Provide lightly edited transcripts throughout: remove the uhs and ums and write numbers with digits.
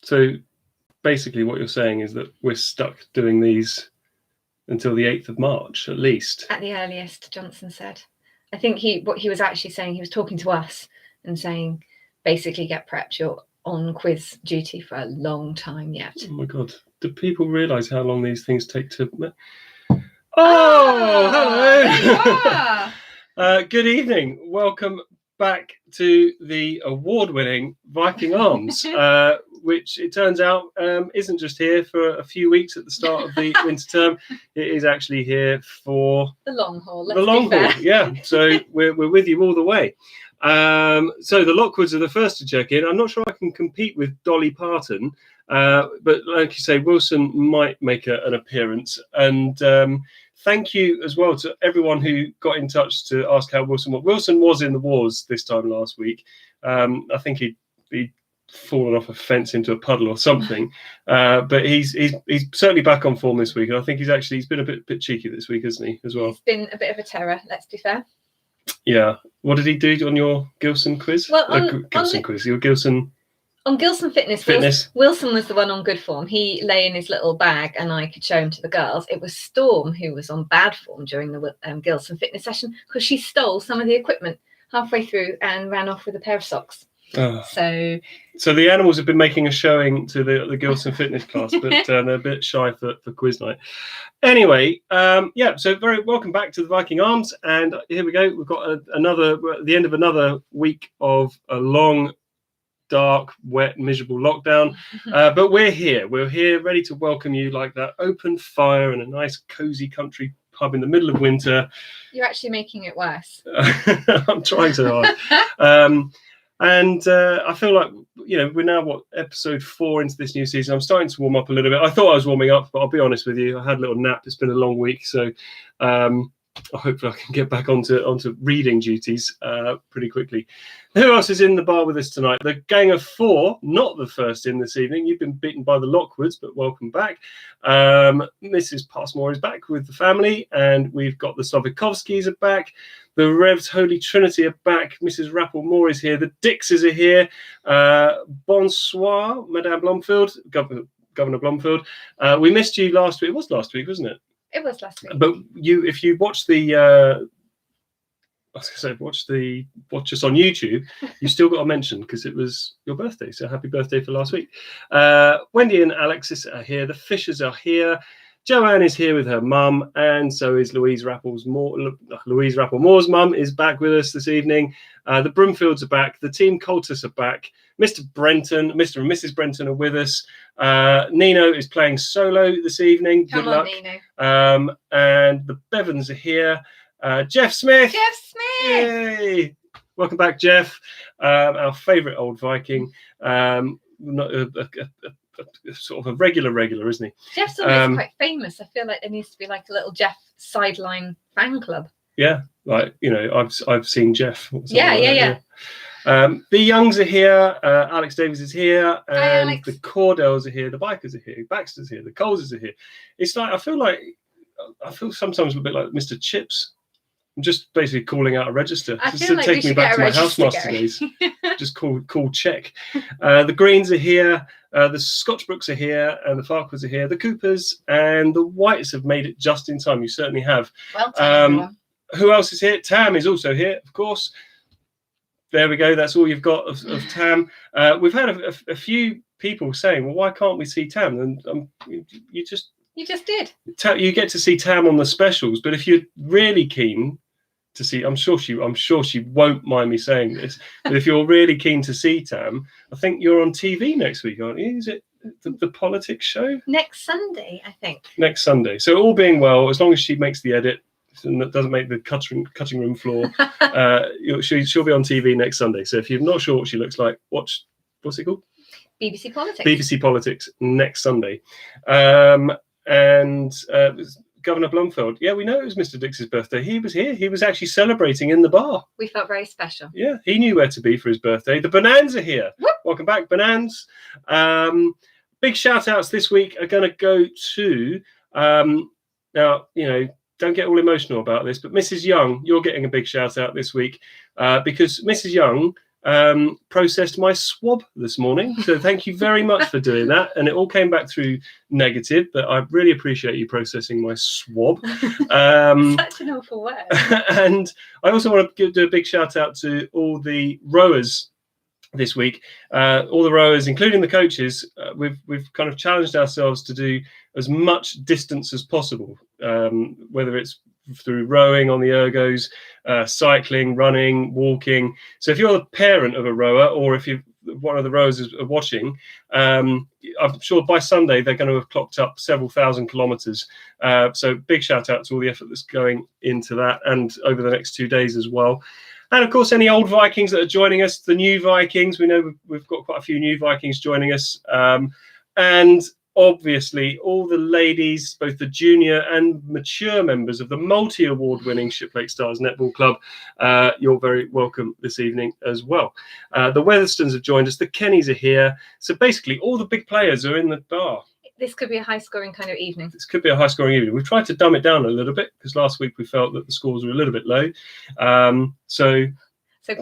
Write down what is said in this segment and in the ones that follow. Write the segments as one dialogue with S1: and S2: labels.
S1: So basically what you're saying is that we're stuck doing these until the 8th of March, at least.
S2: At the earliest, Johnson said. I think what he was actually saying, he was talking to us and saying, basically get prepped, you're on quiz duty for a long time yet.
S1: Oh my God. Do people realise how long these things take to... Oh, hello!
S2: There you are!
S1: Good evening. Welcome back to the award-winning Viking Arms, which it turns out isn't just here for a few weeks at the start of the winter term. It is actually here for
S2: the long haul.
S1: The long haul, yeah. So we're with you all the way. So the Lockwoods are the first to check in. I'm not sure I can compete with Dolly Parton, but like you say, Wilson might make an appearance. And thank you as well to everyone who got in touch to ask how Wilson was. Wilson was in the wars this time last week. I think he'd fallen off a fence into a puddle or something, but he's certainly back on form this week. And I think he's been a bit cheeky this week, hasn't he, as well?
S2: He's been a bit of a terror, let's be fair.
S1: Yeah. What did he do on your Gilson quiz?
S2: Well,
S1: Your Gilson...
S2: On Gilson Fitness, Wilson was the one on good form. He lay in his little bag and I could show him to the girls. It was Storm who was on bad form during the Gilson Fitness session because she stole some of the equipment halfway through and ran off with a pair of socks.
S1: Oh.
S2: So
S1: the animals have been making a showing to the Gilson Fitness class, but they're a bit shy for quiz night. Anyway, so very welcome back to the Viking Arms, and here we go. We've got we're at the end of another week of a long, dark, wet, miserable lockdown, but we're here ready to welcome you like that, open fire in a nice cozy country pub in the middle of winter.
S2: You're actually making it worse.
S1: I'm trying so hard. And I feel like, we're now, episode 4 into this new season. I'm starting to warm up a little bit. I thought I was warming up, but I'll be honest with you, I had a little nap. It's been a long week, so hopefully I can get back onto reading duties pretty quickly. Who else is in the bar with us tonight? The gang of 4, not the first in this evening. You've been beaten by the Lockwoods, but welcome back. Mrs. Passmore is back with the family, and we've got the Slovikovskis are back. The Revs Holy Trinity are back. Mrs. Rappel-Moore is here. The Dixes are here. Bonsoir, Madame Blomfield, Governor Blomfield. We missed you last week. It was last week, wasn't it?
S2: It was last week.
S1: But if you watch watch us on YouTube, you still got to mention because it was your birthday. So happy birthday for last week. Wendy and Alexis are here. The Fishers are here. Joanne is here with her mum, and so is Louise Rappel-Moore's mum is back with us this evening. The Broomfields are back. The Team Coltis are back. Mr. and Mrs. Brenton are with us. Nino is playing solo this evening. Good luck.
S2: Nino.
S1: And the Bevans are here. Jeff Smith.
S2: Yay!
S1: Welcome back, Jeff. Our favourite old Viking. Sort of a regular, isn't he?
S2: Jeff's always quite famous. I feel like there needs to be like a little Jeff sideline fan club.
S1: Yeah, I've seen Jeff.
S2: Yeah.
S1: The Youngs are here. Alex Davies is here, and
S2: Hi,
S1: the Cordells are here. The Bikers are here. Baxter's here. The Coleses are here. It's like I feel sometimes a bit like Mr. Chips. I'm just basically calling out a register.
S2: I
S1: just
S2: feel
S1: to
S2: like
S1: take me back to my housemaster days. Just call check. The Greens are here. The Scotchbrooks are here, and the Farquhards are here. The Coopers and the Whites have made it just in time. You certainly have.
S2: Well done,
S1: who else is here? Tam is also here, of course. There we go. That's all you've got of Tam. We've had a few people saying, "Well, why can't we see Tam?" And you just
S2: did.
S1: You get to see Tam on the specials, but if you're really keen to see, I'm sure she won't mind me saying this, but if you're really keen to see Tam, I think you're on TV next week, aren't you? Is it the politics show?
S2: Next Sunday, I think.
S1: Next Sunday. So all being well, as long as she makes the edit and that doesn't make the cutting room floor, she'll be on TV next Sunday. So if you're not sure what she looks like, watch, what's it called?
S2: BBC Politics.
S1: BBC Politics next Sunday. Governor Blomfield. Yeah, we know it was Mr. Dix's birthday. He was here. He was actually celebrating in the bar.
S2: We felt very special.
S1: Yeah, he knew where to be for his birthday. The Bonans are here.
S2: Whoop.
S1: Welcome back, Bonans. Big shout outs this week are going to go to, now, don't get all emotional about this, but Mrs. Young, you're getting a big shout out this week because Mrs. Young processed my swab this morning. So thank you very much for doing that. And it all came back through negative, but I really appreciate you processing my swab.
S2: Such an awful word.
S1: And I also want to do a big shout out to all the rowers this week. All the rowers, including the coaches, we've kind of challenged ourselves to do as much distance as possible, whether it's through rowing on the ergos, cycling, running, walking. So if you're the parent of a rower, or if you one of the rowers is watching, I'm sure by Sunday they're going to have clocked up several thousand kilometers. So big shout out to all the effort that's going into that, and over the next 2 days as well. And of course, any old Vikings that are joining us, the new Vikings, we know we've got quite a few new Vikings joining us. And obviously, all the ladies, both the junior and mature members of the multi-award winning Shiplake Stars Netball Club, you're very welcome this evening as well. The Weatherstones have joined us. The Kennys are here. So basically, all the big players are in the bar.
S2: This could be a high-scoring kind of evening.
S1: This could be a high-scoring evening. We've tried to dumb it down a little bit because last week we felt that the scores were a little bit low. So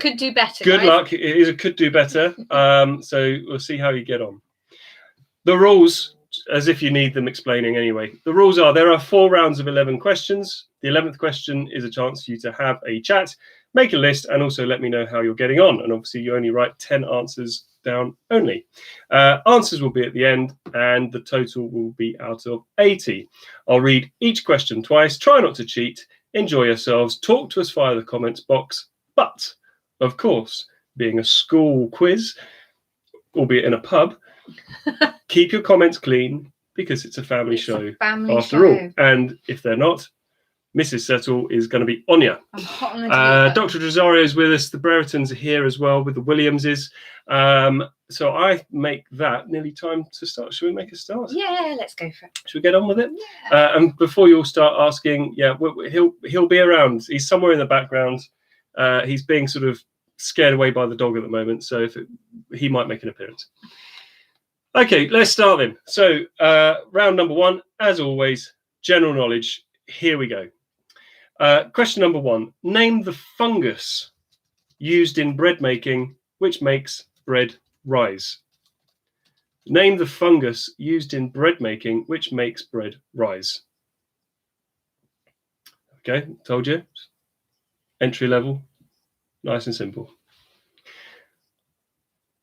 S2: could do better.
S1: Good luck. It could do better. So we'll see how you get on. The rules, as if you need them explaining anyway. The rules are there are 4 rounds of 11 questions. The 11th question is a chance for you to have a chat, make a list, and also let me know how you're getting on. And obviously, you only write 10 answers down only. Answers will be at the end, and the total will be out of 80. I'll read each question twice. Try not to cheat. Enjoy yourselves. Talk to us via the comments box. But, of course, being a school quiz, albeit in a pub, keep your comments clean because it's a family show after all. And if they're not, Mrs. Settle is going to be on you.
S2: I'm hot on the
S1: Dr. Rosario is with us. The Breretons are here as well with the Williamses. So I make that nearly time to start. Should we make a start?
S2: Yeah, let's go for it.
S1: Should we get on with it?
S2: Yeah.
S1: And before you all start asking, he'll be around. He's somewhere in the background. He's being sort of scared away by the dog at the moment. So he might make an appearance. Okay, let's start then. So round number 1, as always, general knowledge. Here we go. Question number 1. Name the fungus used in bread making which makes bread rise. Name the fungus used in bread making which makes bread rise. Okay, told you. Entry level. Nice and simple.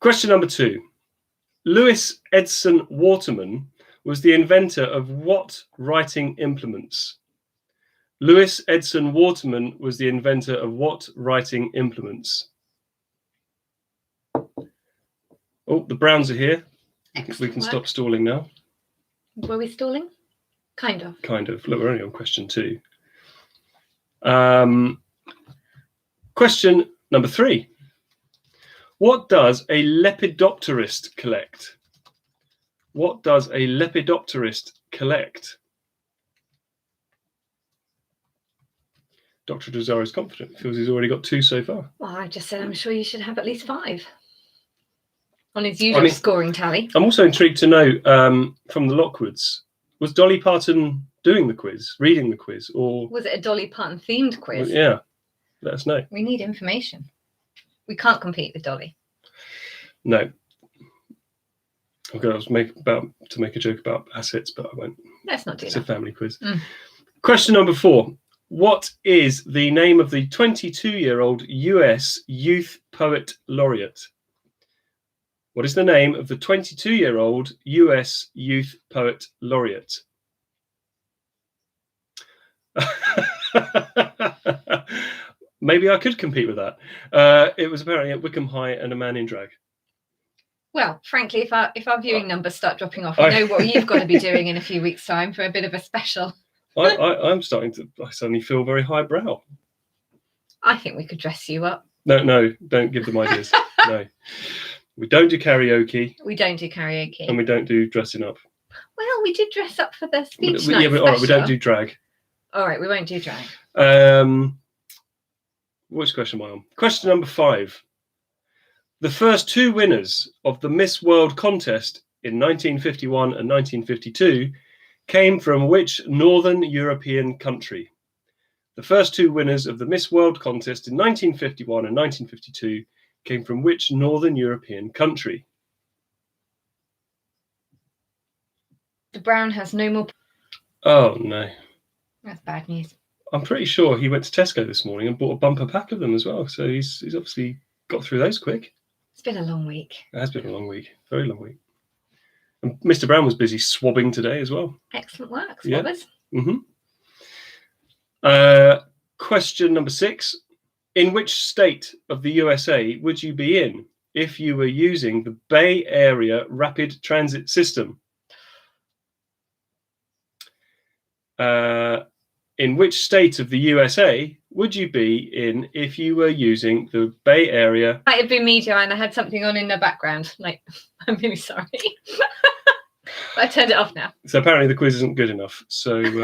S1: Question number 2. Louis Edson Waterman was the inventor of what writing implements? Louis Edson Waterman was the inventor of what writing implements? Oh, the Browns are here.
S2: Excellent
S1: we can
S2: work.
S1: Stop stalling now.
S2: Were we stalling? Kind of.
S1: Kind of. Look, we're only on question 2. Question number 3. What does a lepidopterist collect? What does a lepidopterist collect? Dr. Rosario is confident. Feels he's already got 2 so far.
S2: Well, I just said I'm sure you should have at least 5 on his usual scoring tally.
S1: I'm also intrigued to know from the Lockwoods, was Dolly Parton doing the quiz, reading the quiz, or
S2: was it a Dolly Parton themed quiz?
S1: Yeah, let us know.
S2: We need information. We can't compete with Dolly.
S1: No. Okay, I was to make a joke about assets, but I won't.
S2: Let's not do
S1: that.
S2: It's
S1: a family quiz. Question number 4. What is the name of the 22-year-old US Youth Poet Laureate? What is the name of the 22-year-old US Youth Poet Laureate? Maybe I could compete with that. It was apparently at Wickham High and A Man in Drag.
S2: Well, frankly, if our viewing numbers start dropping off, I know what you've got to be doing in a few weeks' time for a bit of a special.
S1: I suddenly feel very highbrow.
S2: I think we could dress you up.
S1: No, don't give them ideas. No. We don't do karaoke.
S2: We don't do karaoke.
S1: And we don't do dressing up.
S2: Well, we did dress up for the speech night.
S1: Yeah, but all right, we don't do drag.
S2: All right, we won't do drag.
S1: Which question am I on? Question number 5. The first 2 winners of the Miss World contest in 1951 and 1952 came from which Northern European country? The first 2 winners of the Miss World contest in 1951 and 1952 came from which Northern European country?
S2: The Brown has no more.
S1: Oh, no.
S2: That's bad news.
S1: I'm pretty sure he went to Tesco this morning and bought a bumper pack of them as well. So he's obviously got through those quick.
S2: It's been a long week.
S1: It has been a long week. Very long week. And Mr. Brown was busy swabbing today as well.
S2: Excellent work, swabbers.
S1: Yeah. Question number 6. In which state of the USA would you be in if you were using the Bay Area Rapid Transit System? In which state of the USA would you be in if you were using the Bay Area?
S2: Might have been me, Joanne. I had something on in the background. I'm really sorry. But I turned it off now.
S1: So apparently the quiz isn't good enough. So you've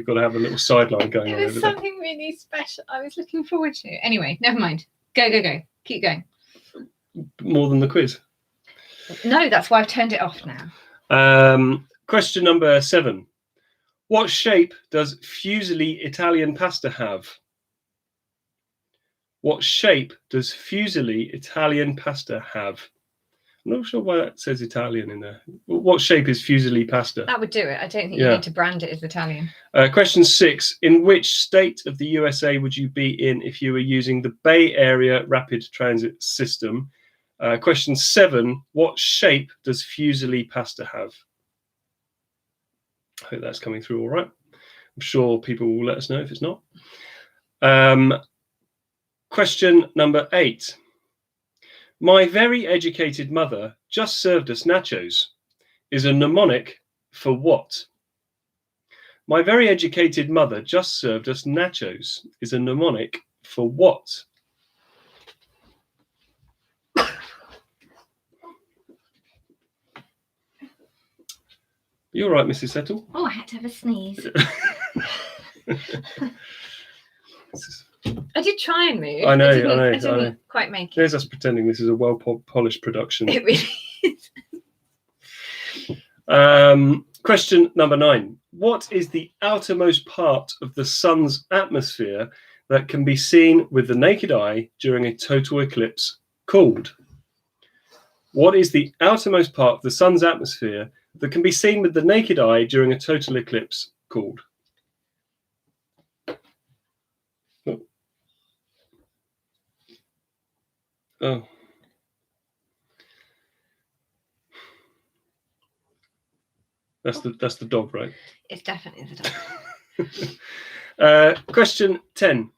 S1: got to have a little sideline going on.
S2: It was something really special. I was looking forward to. Anyway, never mind. Go. Keep going.
S1: More than the quiz?
S2: No, that's why I've turned it off now.
S1: Question number 7. What shape does fusilli Italian pasta have? What shape does fusilli Italian pasta have? I'm not sure why that says Italian in there. What shape is fusilli pasta?
S2: That would do it. I don't think you need to brand it as Italian.
S1: Question 6. In which state of the USA would you be in if you were using the Bay Area Rapid Transit System? Question 7. What shape does fusilli pasta have? I hope that's coming through all right. I'm sure people will let us know if it's not. Question number 8. My very educated mother just served us nachos is a mnemonic for what? My very educated mother just served us nachos is a mnemonic for what? You all right, Mrs. Settle?
S2: Oh, I had to have a sneeze. I did try and move.
S1: I know.
S2: I didn't quite make it.
S1: There's us pretending this is a well-polished production.
S2: It really
S1: is. Question number 9. What is the outermost part of the sun's atmosphere that can be seen with the naked eye during a total eclipse called? What is the outermost part of the sun's atmosphere that can be seen with the naked eye during a total eclipse called? Oh. That's the dog, right?
S2: It's definitely the dog.
S1: Question 10.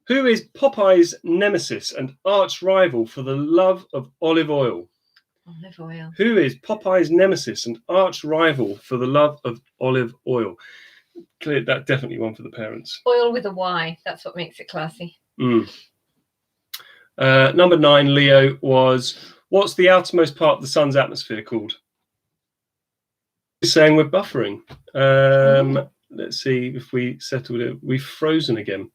S1: Who is Popeye's nemesis and arch rival for the love of olive oil?
S2: Olive oil.
S1: Who is Popeye's nemesis and arch rival for the love of olive oil? Clear that, definitely one for the parents.
S2: Oil with a Y. That's what makes it classy.
S1: Number 9, Leo, was what's the outermost part of the sun's atmosphere called? He's saying we're buffering. Let's see if we settled it. We've frozen again.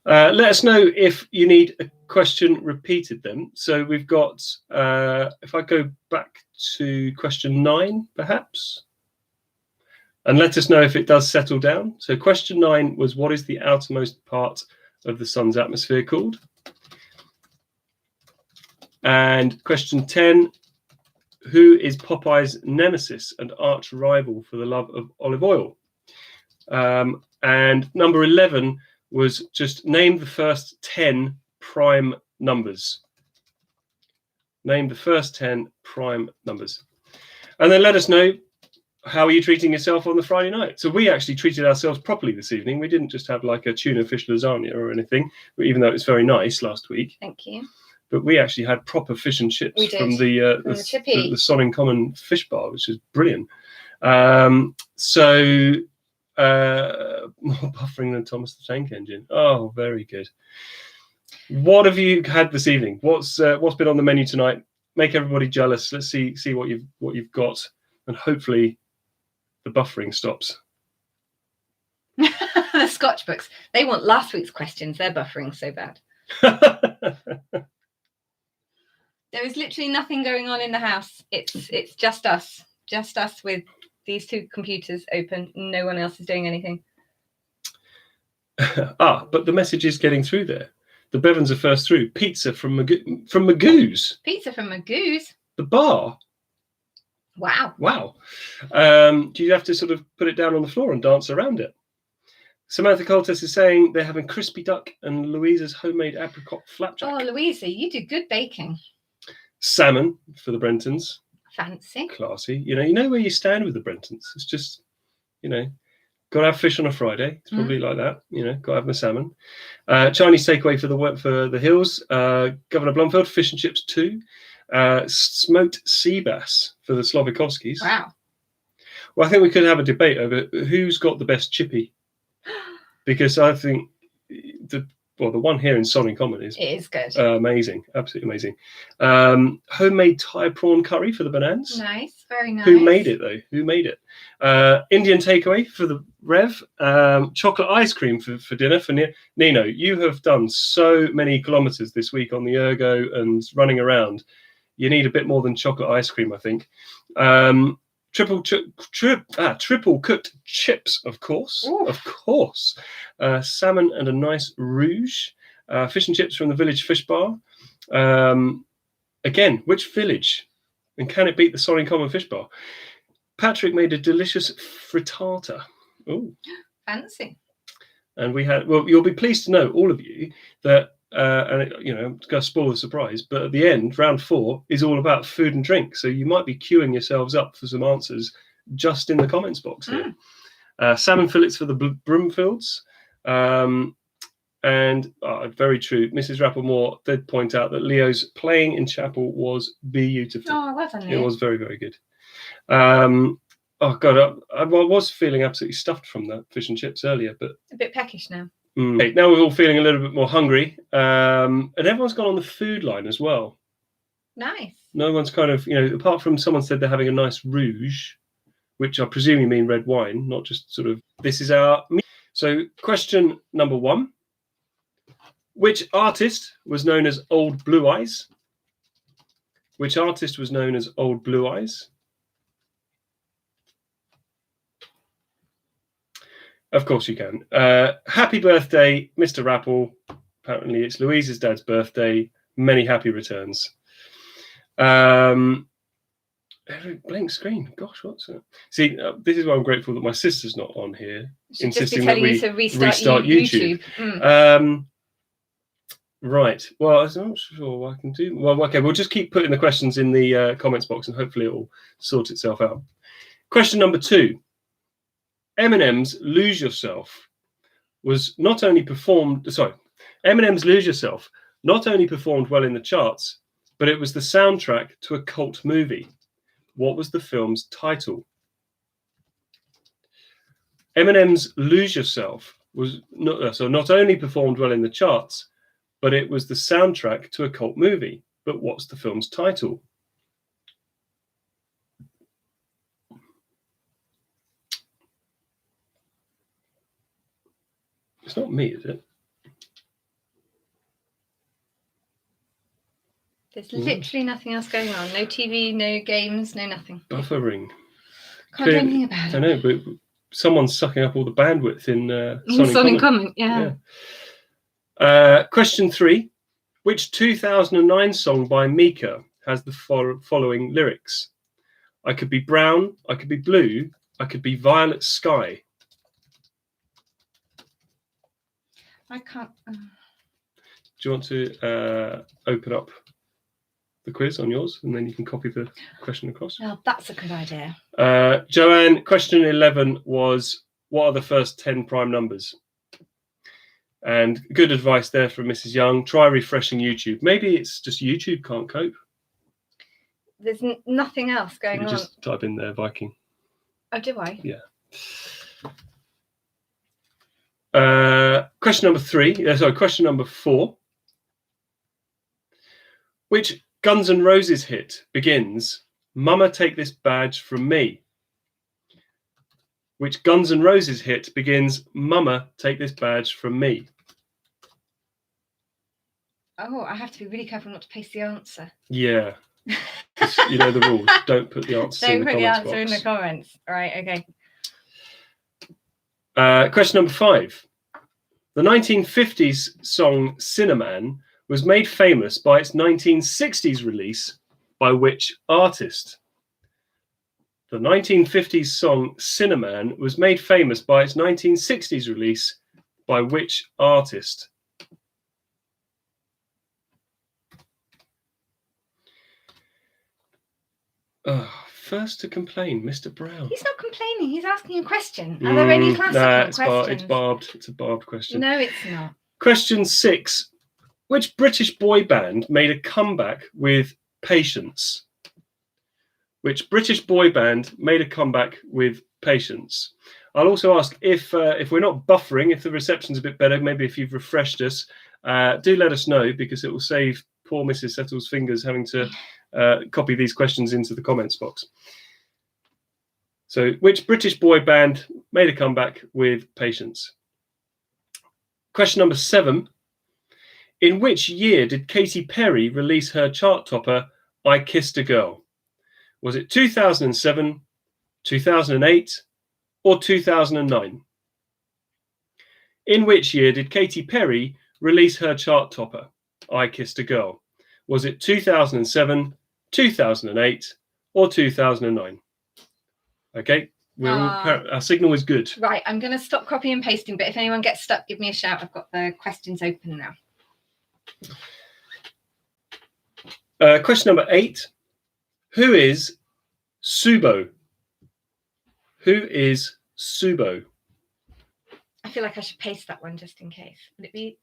S1: Let us know if you need a question repeated then. So we've got, if I go back to question 9, perhaps, and let us know if it does settle down. So question 9 was, what is the outermost part of the sun's atmosphere called? And question 10, who is Popeye's nemesis and arch rival for the love of olive oil? And number 11 was just name the first 10 prime numbers. Name the first 10 prime numbers. And then let us know, how are you treating yourself on the Friday night? So we actually treated ourselves properly this evening. We didn't just have like a tuna fish lasagna or anything, even though it was very nice last week.
S2: Thank you.
S1: But we actually had proper fish and chips from the Sonning Common fish bar, which is brilliant. More buffering than Thomas the Tank Engine. Oh, very good. What have you had this evening? What's been on the menu tonight? Make everybody jealous. Let's see what you've got, and hopefully the buffering stops.
S2: The Scotch books. They want last week's questions. They're buffering so bad. There is literally nothing going on in the house. It's just us with these 2 computers open. No one else is doing anything.
S1: But the message is getting through there. The Bevans are first through. Pizza from Magoo's.
S2: Pizza from Magoo's.
S1: The bar.
S2: Wow.
S1: Wow. Do you have to sort of put it down on the floor and dance around it? Samantha Coltes is saying they're having crispy duck and Louisa's homemade apricot flapjack.
S2: Oh, Louisa, you do good baking.
S1: Salmon for the Brentons.
S2: Fancy.
S1: Classy. You know where you stand with the Brentons. It's just, got to have fish on a Friday. It's probably like that. Got to have my salmon. Chinese takeaway for the Hills. Governor Blomfield, fish and chips 2. Smoked sea bass for the Slovakovskis.
S2: Wow.
S1: Well, I think we could have a debate over who's got the best chippy. Because I think the one here in Sonning Common is
S2: good.
S1: Amazing, absolutely amazing. Homemade Thai prawn curry for the Bananas.
S2: Nice, very nice.
S1: Who made it though? Who made it? Indian takeaway for the Rev. Chocolate ice cream for dinner for Nino. You have done so many kilometres this week on the ergo and running around. You need a bit more than chocolate ice cream, I think. Triple cooked chips, of course.
S2: Ooh.
S1: Of course. Salmon and a nice rouge. Fish and chips from the Village Fish Bar. Again, which village? And can it beat the Sonning Common Fish Bar? Patrick made a delicious frittata. Ooh.
S2: Fancy.
S1: And we had, you'll be pleased to know, all of you, that I'm going to spoil the surprise, but at the end, round 4 is all about food and drink. So you might be queuing yourselves up for some answers just in the comments box here. Salmon fillets for the Broomfields. And very true, Mrs. Rapplemore did point out that Leo's playing in chapel was beautiful.
S2: Oh, well done, Leo.
S1: It was very, very good. Oh, God, I was feeling absolutely stuffed from that fish and chips earlier, but...
S2: A bit peckish now.
S1: Okay, now we're all feeling a little bit more hungry, and everyone's gone on the food line as well.
S2: Nice.
S1: No one's kind of, apart from someone said they're having a nice rouge, which I presume you mean red wine, not just sort of, this is our... So question number 1. Which artist was known as Old Blue Eyes? Which artist was known as Old Blue Eyes? Of course you can. Happy birthday, Mr. Rappel. Apparently it's Louise's dad's birthday. Many happy returns. Blank screen. Gosh, what's that? See, this is why I'm grateful that my sister's not on here, insisting that we restart YouTube. Right. Well, I'm not sure what I can do. Well, okay, we'll just keep putting the questions in the comments box and hopefully it will sort itself out. Question number 2. Eminem's Lose Yourself was not only performed... Sorry. Eminem's Lose Yourself not only performed well in the charts, but it was the soundtrack to a cult movie. What was the film's title? Eminem's Lose Yourself was not only performed well in the charts, but it was the soundtrack to a cult movie. But what's the film's title? It's not me, is it?
S2: There's literally nothing else going on. No TV, no games, no nothing.
S1: Buffering.
S2: Can't do anything about it.
S1: I know, but someone's sucking up all the bandwidth in
S2: Sonning Common. Yeah.
S1: Question 3. Which 2009 song by Mika has the following lyrics? I could be brown, I could be blue, I could be violet sky.
S2: I can't...
S1: Do you want to open up the quiz on yours and then you can copy the question across?
S2: Oh, that's a good idea.
S1: Joanne, question 11 was, what are the first 10 prime numbers? And good advice there from Mrs. Young. Try refreshing YouTube. Maybe it's just YouTube can't cope.
S2: There's nothing else going on.
S1: Just type in there Viking.
S2: Oh, do I?
S1: Yeah. Question number 3. Question number 4. Which Guns N' Roses hit begins, Mama, take this badge from me? Which Guns N' Roses hit begins, Mama, take this badge from me?
S2: Oh, I have to be really careful not to paste the answer.
S1: Yeah. You know the rules. Don't put the answer in the comments.
S2: Don't put the answer in the comments. Right, okay.
S1: Question number 5. The 1950s song Cinnamon was made famous by its 1960s release by which artist? The 1950s song Cinnamon was made famous by its 1960s release by which artist? First to complain, Mr. Brown.
S2: He's not complaining. He's asking a question. Are there any classical questions?
S1: It's barbed. It's a barbed question.
S2: No, it's not.
S1: Question 6. Which British boy band made a comeback with Patience? Which British boy band made a comeback with Patience? I'll also ask if we're not buffering, if the reception's a bit better, maybe if you've refreshed us, do let us know, because it will save poor Mrs. Settle's fingers having to copy these questions into the comments box. So, which British boy band made a comeback with Patience? Question number 7. In which year did Katy Perry release her chart topper, I Kissed a Girl? Was it 2007, 2008, or 2009? In which year did Katy Perry release her chart topper, I Kissed a Girl? Was it 2007, 2008, or 2009? Okay, our signal is good.
S2: Right, I'm going to stop copying and pasting, but if anyone gets stuck, give me a shout. I've got the questions open now.
S1: Question number 8. Who is Subo? Who is Subo?
S2: I feel like I should paste that one just in case. Would it be?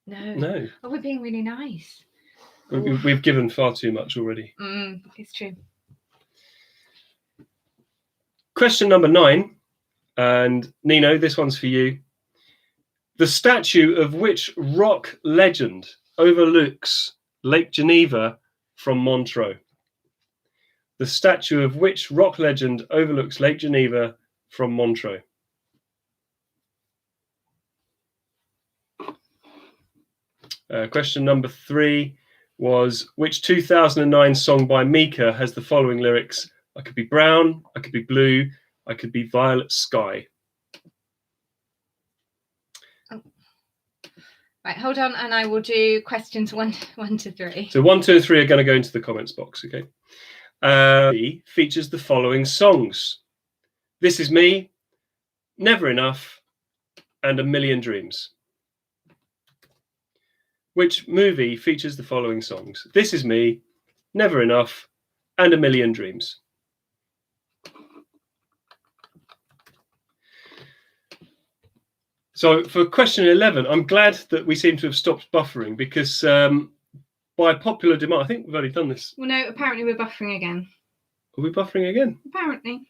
S2: No.
S1: No.
S2: Oh, we're being really nice.
S1: We've given far too much already.
S2: It's true.
S1: Question number 9, and Nino, this one's for you. The statue of which rock legend overlooks Lake Geneva from Montreux? The statue of which rock legend overlooks Lake Geneva from Montreux? Question number 3 was, which 2009 song by Mika has the following lyrics? I could be brown, I could be blue, I could be violet sky.
S2: Oh. Right, hold on, and I will do questions 1 to 3.
S1: So 1, 2, and 3 are going to go into the comments box, okay? Features the following songs: This Is Me, Never Enough, and A Million Dreams. Which movie features the following songs? This Is Me, Never Enough, and A Million Dreams. So for question 11, I'm glad that we seem to have stopped buffering, because by popular demand, I think we've already done this.
S2: Well, no, apparently we're buffering again.
S1: Are we buffering again?
S2: Apparently.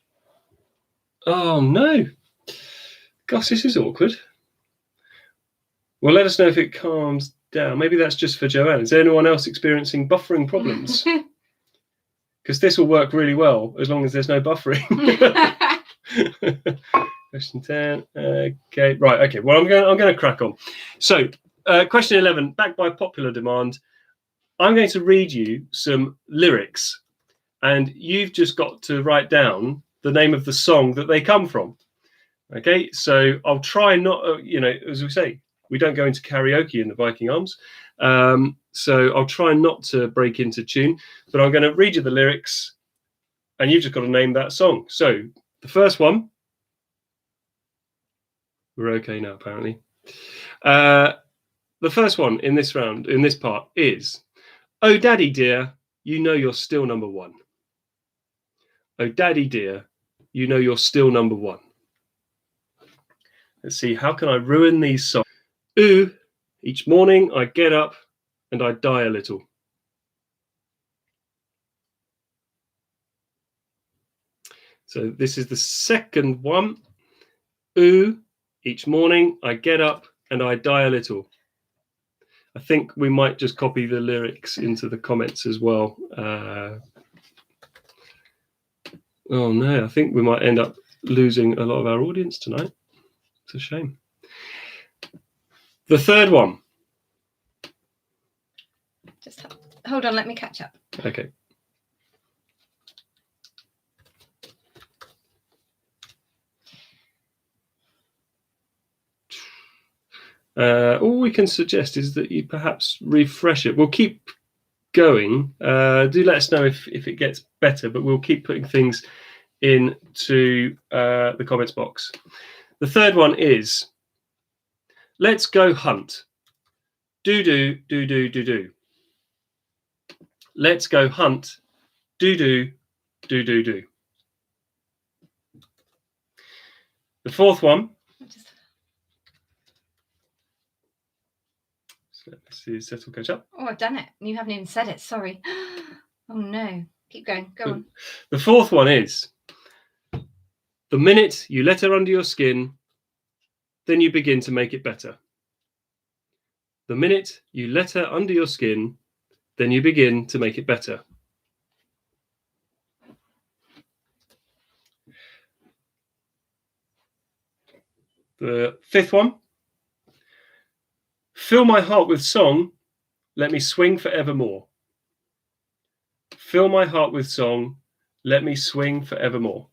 S1: Oh, no. Gosh, this is awkward. Well, let us know if it calms down. Maybe that's just for Joanne. Is there anyone else experiencing buffering problems? Because this will work really well as long as there's no buffering. Question 10. Okay, right. Okay. Well, I'm going to crack on. So, question 11. Back by popular demand, I'm going to read you some lyrics, and you've just got to write down the name of the song that they come from. Okay. So I'll try not. As we say, we don't go into karaoke in the Viking Arms. So I'll try not to break into tune, but I'm going to read you the lyrics, and you've just got to name that song. So the first one. We're okay now, apparently. The first one in this round, in this part, is, oh, daddy dear, you know you're still number one. Oh, daddy dear, you know you're still number one. Let's see, how can I ruin these songs? Ooh, each morning I get up and I die a little. So this is the second one. Ooh, each morning I get up and I die a little. I think we might just copy the lyrics into the comments as well. Oh no, I think we might end up losing a lot of our audience tonight. It's a shame. The third one.
S2: Just hold on, let me catch up.
S1: Okay. All we can suggest is that you perhaps refresh it. We'll keep going. Do let us know if it gets better, but we'll keep putting things into the comments box. The third one is, let's go hunt. Do. Let's go hunt. Do. The fourth one. So let's see, settle catch up.
S2: Oh, I've done it. You haven't even said it. Sorry. Oh no. Keep going. Go on.
S1: The fourth one is, the minute you let her under your skin, then you begin to make it better. The minute you let her under your skin, then you begin to make it better. The fifth one, fill my heart with song, let me swing forevermore. Fill my heart with song, let me swing forevermore.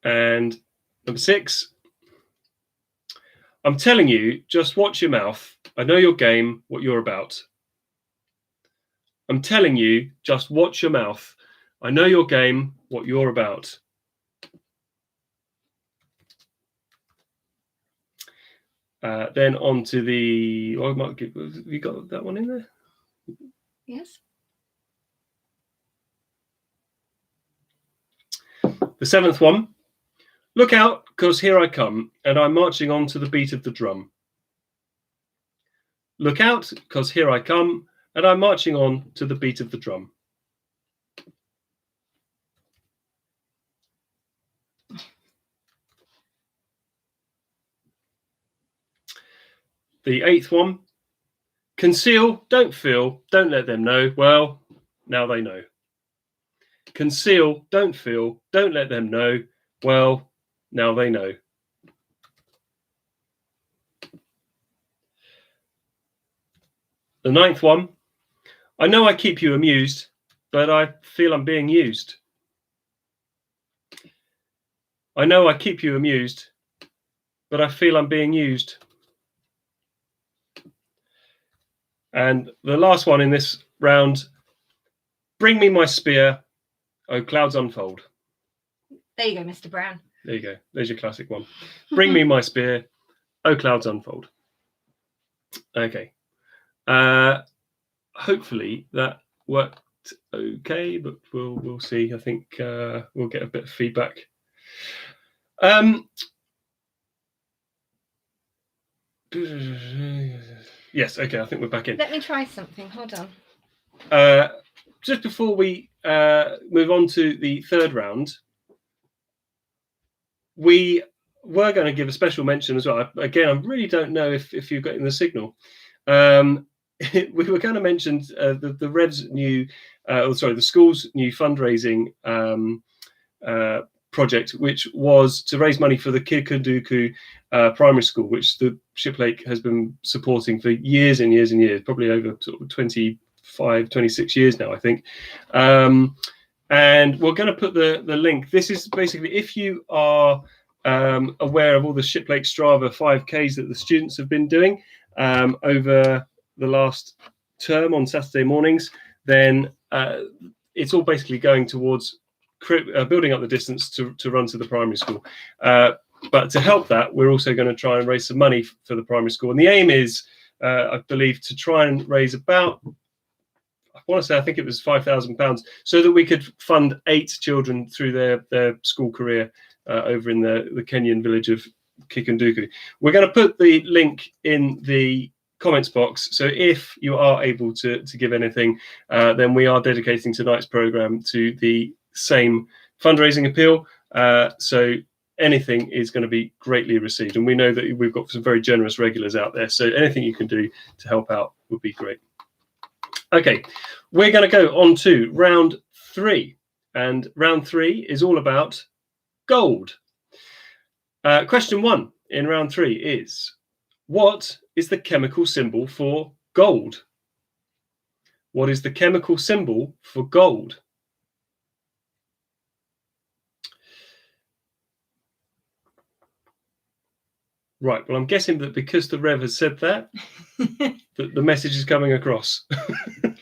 S1: And number 6, I'm telling you, just watch your mouth. I know your game, what you're about. I'm telling you, just watch your mouth. I know your game, what you're about. Then on to the... Oh, have you got that one in there?
S2: Yes.
S1: The 7th one. Look out, 'cause here I come, and I'm marching on to the beat of the drum. Look out, 'cause here I come, and I'm marching on to the beat of the drum. The 8th one. Conceal, don't feel, don't let them know. Well, now they know. Conceal, don't feel, don't let them know. Well, now they know. The 9th one. I know I keep you amused, but I feel I'm being used. I know I keep you amused, but I feel I'm being used. And the last one in this round, bring me my spear, oh clouds unfold.
S2: There you go, Mr. Brown.
S1: There you go. There's your classic one. Bring me my spear, oh clouds unfold. Okay. Hopefully that worked okay, but we'll see. I think we'll get a bit of feedback. Yes, okay, I think we're back in.
S2: Let me try something. Hold on.
S1: Just before we move on to the third round, we were going to give a special mention as well. Again, I really don't know if you're getting the signal. We were going to mention the Rev's new, the school's new fundraising project, which was to raise money for the Kikunduku primary school, which the Shiplake has been supporting for years and years and years, probably over sort of 25, 26 years now, I think. And we're going to put the link. This is basically, if you are aware of all the Shiplake Strava 5Ks that the students have been doing over the last term on Saturday mornings, then it's all basically going towards building up the distance to run to the primary school. But to help that, we're also going to try and raise some money for the primary school. And the aim is, I believe, to try and raise about, I think it was £5,000, so that we could fund 8 children through their school career over in the Kenyan village of Kikunduku. We're going to put the link in the comments box, so if you are able to give anything, then we are dedicating tonight's program to the same fundraising appeal. So anything is going to be greatly received, and we know that we've got some very generous regulars out there, so anything you can do to help out would be great. Okay, we're going to go on to round 3, and round 3 is all about gold. Question 1 in round 3 is, what is the chemical symbol for gold? What is the chemical symbol for gold? Right. Well, I'm guessing that because the Rev has said that, that the message is coming across.
S3: Do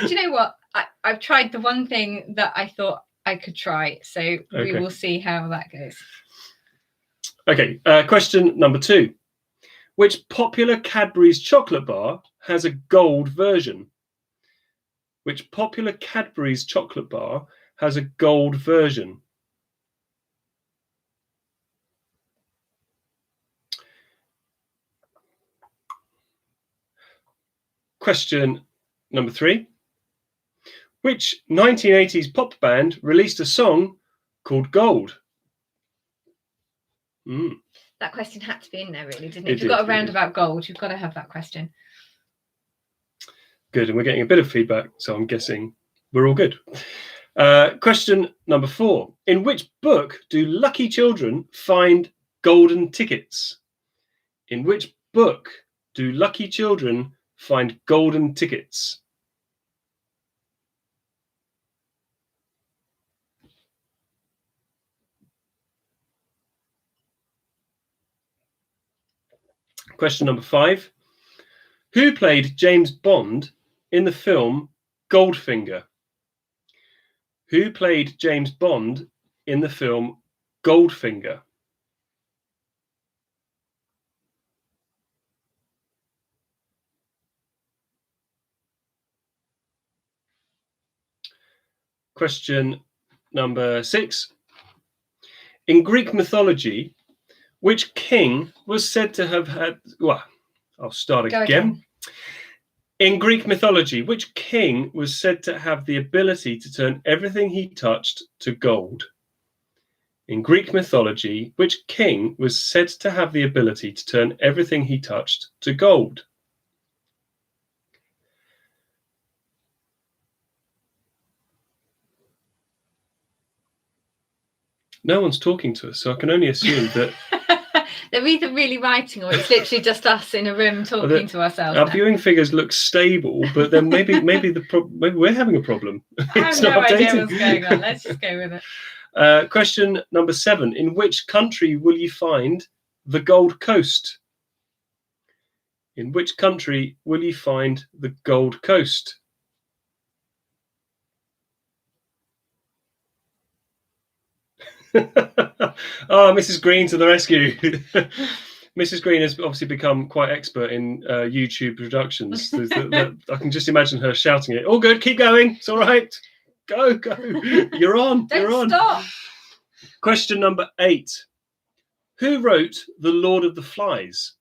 S3: you know what? I've tried the one thing that I thought I could try, so we will see how that goes.
S1: Okay. Question number 2. Which popular Cadbury's chocolate bar has a gold version? Which popular Cadbury's chocolate bar has a gold version? Question number 3. Which 1980s pop band released a song called Gold?
S3: That question had to be in there, really, didn't it? If you've got a roundabout gold, you've got to have that question.
S1: Good, and we're getting a bit of feedback, so I'm guessing we're all good. Question number 4. In which book do lucky children find golden tickets? In which book do lucky children find golden tickets? Question number 5. Who played James Bond in the film Goldfinger? Who played James Bond in the film Goldfinger? Question number 6. In Greek mythology, which king was said to have had... Well, I'll start again. In Greek mythology, which king was said to have the ability to turn everything he touched to gold? In Greek mythology, which king was said to have the ability to turn everything he touched to gold? No one's talking to us, so I can only assume that...
S3: They're either really writing or it's literally just us in a room talking to ourselves.
S1: Our viewing figures look stable, but then maybe maybe we're having a problem.
S3: I have no idea what's going on. Let's just go with it.
S1: Question number 7. In which country will you find the Gold Coast? In which country will you find the Gold Coast? Oh, Mrs. Green to the rescue. Mrs. Green has obviously become quite expert in YouTube productions. I can just imagine her shouting it. All good, keep going. It's all right. Go. You're on. You're on.
S3: Stop.
S1: Question number 8. Who wrote The Lord of the Flies?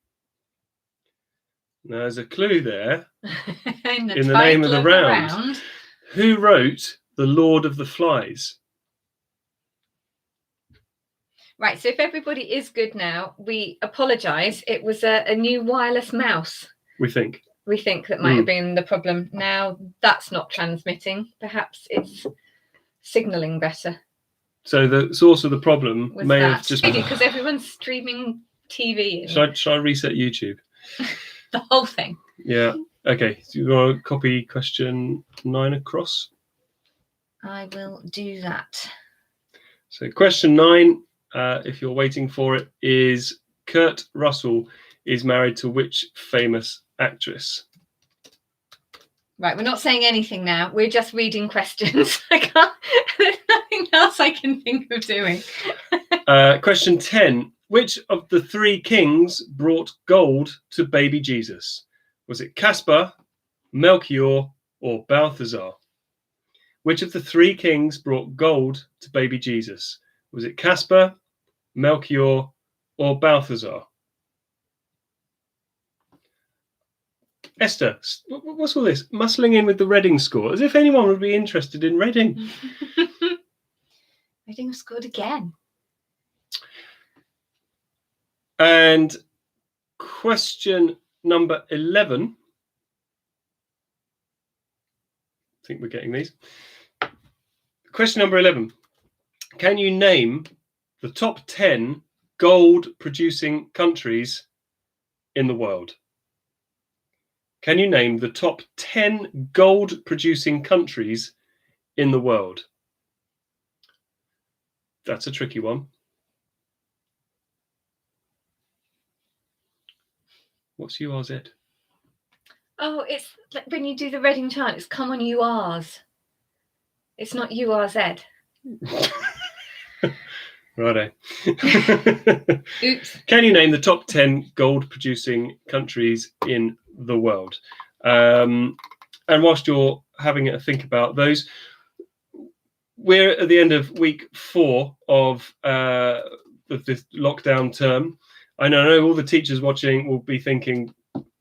S1: Now, there's a clue there
S3: in the
S1: name of the round. Who wrote The Lord of the Flies?
S3: Right, so if everybody is good now, we apologise. It was a new wireless mouse.
S1: We think
S3: that might have been the problem. Now that's not transmitting. Perhaps it's signalling better.
S1: So the source of the problem may have just been...
S3: Because everyone's streaming TV.
S1: Should I reset YouTube?
S3: The whole thing.
S1: Yeah. Okay. So you want to copy question 9 across?
S3: I will do that.
S1: So question 9, if you're waiting for it, is Kurt Russell is married to which famous actress?
S3: Right, we're not saying anything now. We're just reading questions. There's nothing else I can think of doing.
S1: Question 10. Which of the 3 kings brought gold to baby Jesus? Was it Caspar, Melchior, or Balthazar? Which of the 3 kings brought gold to baby Jesus? Was it Caspar, Melchior, or Balthazar? Esther, what's all this? Muscling in with the Reading score, as if anyone would be interested in Reading.
S3: Reading scored again.
S1: And question number 11. I think we're getting these. Question number 11. Can you name the top 10 gold-producing countries in the world? Can you name the top 10 gold-producing countries in the world? That's a tricky one. What's URZ?
S2: Oh, it's like when you do the Reading chant, it's come on URs. It's not URZ.
S1: Righto.
S2: Oops.
S1: Can you name the top 10 gold-producing countries in the world? And whilst you're having a think about those, we're at the end of week 4 of this lockdown term. I know all the teachers watching will be thinking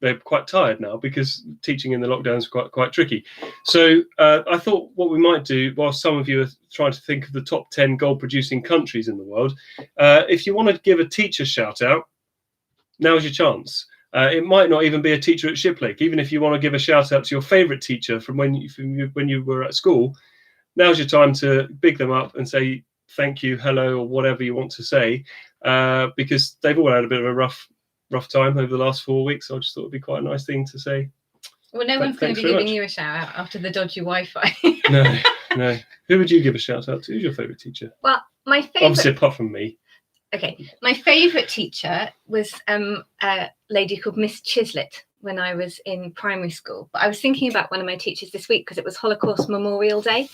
S1: they're quite tired now because teaching in the lockdown is quite tricky. So I thought what we might do, while some of you are trying to think of the top 10 gold-producing countries in the world, if you want to give a teacher shout-out, now's your chance. It might not even be a teacher at Shiplake. Even if you want to give a shout-out to your favourite teacher from when you were at school, now's your time to big them up and say thank you, hello, or whatever you want to say, because they've all had a bit of a rough time over the last 4 weeks. So I just thought it'd be quite a nice thing to say.
S2: Well, no one's going to be giving you a shout out after the dodgy Wi-Fi.
S1: No. Who would you give a shout out to? Who's your favourite teacher?
S2: Well, my favourite.
S1: Obviously, apart from me.
S2: Okay, my favourite teacher was a lady called Miss Chislett when I was in primary school. But I was thinking about one of my teachers this week because it was Holocaust Memorial Day.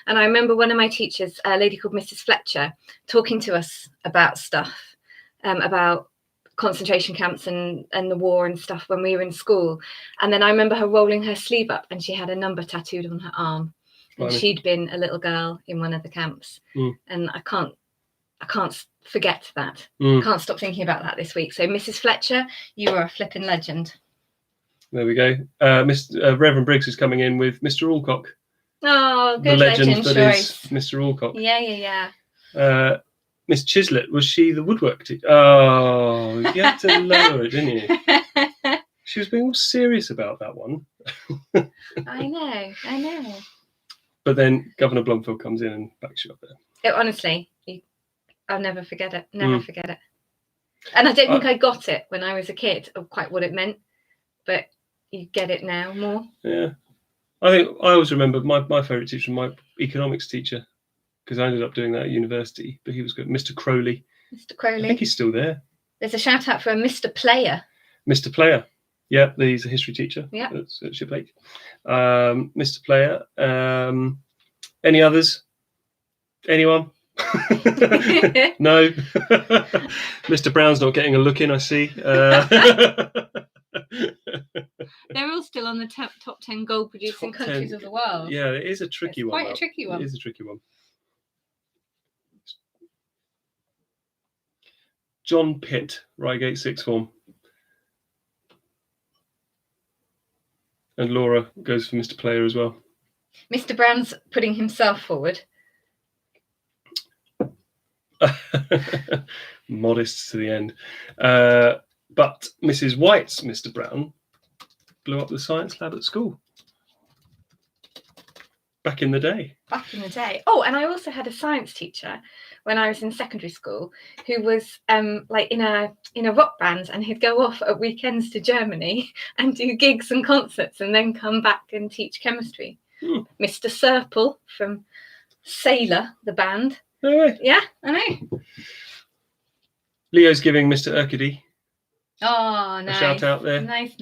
S2: And I remember one of my teachers, a lady called Mrs. Fletcher, talking to us about stuff, about concentration camps and the war and stuff when we were in school. And then I remember her rolling her sleeve up and she had a number tattooed on her arm. And she'd been a little girl in one of the camps. And I can't forget that. I can't stop thinking about that this week. So Mrs. Fletcher, you are a flipping legend.
S1: There we go. Reverend Briggs is coming in with Mr. Alcock.
S2: Oh, good
S1: the legend that
S2: choice.
S1: is Mr. Alcock.
S2: Yeah.
S1: Miss Chislett, was she the woodwork teacher? Oh, you had to lower it, didn't you? She was being all serious about that one.
S2: I know.
S1: But then Governor Blomfield comes in and backs you up there.
S2: Honestly, I'll never forget it. Forget it. And I don't think I got it when I was a kid of quite what it meant, but you get it now more.
S1: Yeah. I always remember my favourite teacher, my economics teacher, because I ended up doing that at university, but he was good. Mr. Crowley.
S2: Mr. Crowley.
S1: I think he's still there.
S2: There's a shout out for a Mr. Player.
S1: Mr. Player. Yeah, he's a history teacher.
S2: Yeah.
S1: At Shiplake. Mr. Player. Any others? Anyone? No. Mr. Brown's not getting a look in, I see.
S2: They're all still on the top 10 gold producing countries of the world.
S1: Yeah, it is a tricky one.
S2: Quite a tricky one.
S1: It is a tricky one. John Pitt, Reigate Sixth Form. And Laura goes for Mr. Player as well.
S2: Mr. Brown's putting himself forward.
S1: Modest to the end. But Mrs. White's Mr. Brown blew up the science lab at school. Back in the day.
S2: Oh, and I also had a science teacher when I was in secondary school who was like in a rock band, and he'd go off at weekends to Germany and do gigs and concerts and then come back and teach chemistry. Mr. Serple from Sailor, the band.
S1: No way.
S2: Yeah, I know.
S1: Leo's giving Mr. Urqudy
S2: a
S1: shout out there.
S2: Nice.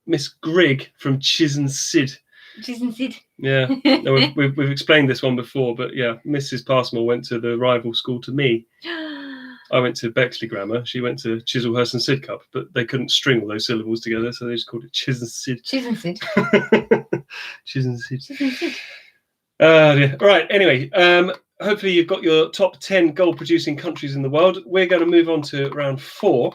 S1: Miss Grigg from Chisonside. Yeah, no, we've explained this one before, but yeah, Mrs. Passmore went to the rival school to me. I went to Bexley Grammar. She went to Chislehurst and Sidcup, but they couldn't string all those syllables together, so they just called it Chisonside. Chisonside. Yeah. All right. Anyway, hopefully you've got your top 10 gold-producing countries in the world. We're going to move on to round 4.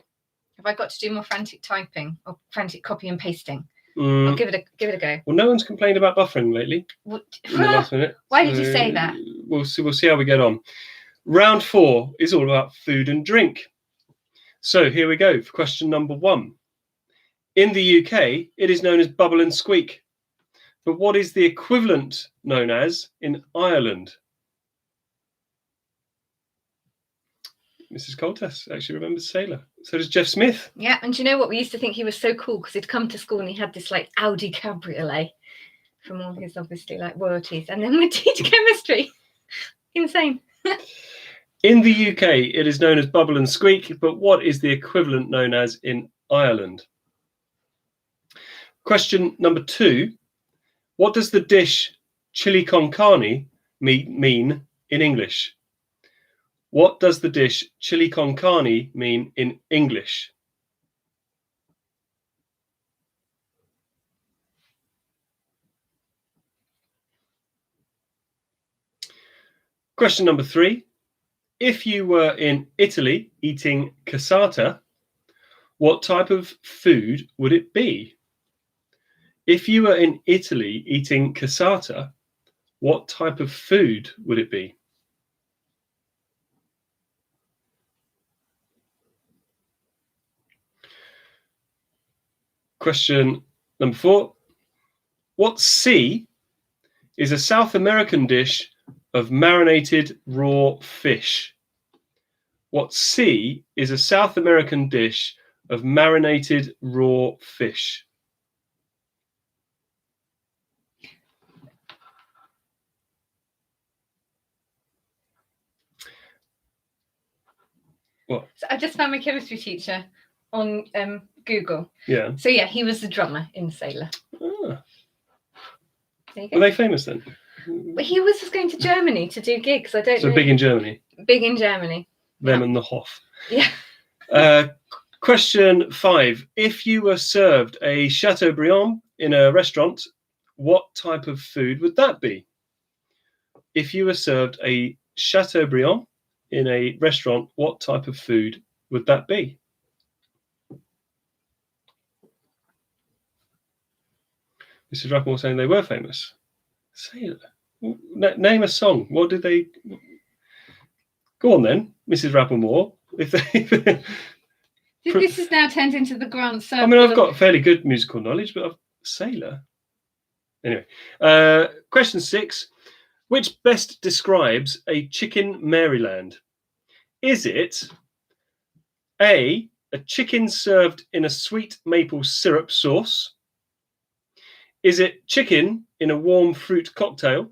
S2: Have I got to do more frantic typing or frantic copy and pasting? I'll give it a go.
S1: Well, no one's complained about buffering lately.
S2: What?
S1: In the last minute.
S2: Why did you say that?
S1: We'll see how we get on. Round 4 is all about food and drink. So here we go for question number 1. In the UK, it is known as bubble and squeak. But what is the equivalent known as in Ireland? Mrs. Coltess actually remembers Sailor. So does Jeff Smith.
S2: Yeah, and do you know what? We used to think he was so cool because he'd come to school and he had this like Audi Cabriolet from all his obviously like royalties, and then we'd teach chemistry. Insane.
S1: In the UK, it is known as bubble and squeak, but what is the equivalent known as in Ireland? Question number 2. What does the dish chili con carne mean in English? What does the dish chili con carne mean in English? Question number 3. If you were in Italy eating cassata, what type of food would it be? If you were in Italy eating cassata, what type of food would it be? Question number 4. What sea is a South American dish of marinated raw fish? What sea is a South American dish of marinated raw fish? What?
S3: So I just found my chemistry teacher on Google.
S1: Yeah.
S3: So yeah, he was the drummer in Sailor.
S1: Ah.
S3: There you go.
S1: Were they famous then?
S3: But he was just going to Germany to do gigs. I don't know.
S1: So big in Germany.
S3: Big in Germany.
S1: Them
S3: Yeah.
S1: and the Hoff.
S3: Yeah.
S1: Question 5. If you were served a Chateaubriand in a restaurant, what type of food would that be? If you were served a Chateaubriand in a restaurant, what type of food would that be? Mrs. Rappamore saying they were famous. Sailor. Name a song. What did they... Go on then, Mrs. Rappamore. If they...
S3: This has now turned into the Grand Circle.
S1: I mean, I've got fairly good musical knowledge, but Sailor. Anyway, question 6. Which best describes a chicken Maryland? Is it A, a chicken served in a sweet maple syrup sauce? Is it chicken in a warm fruit cocktail?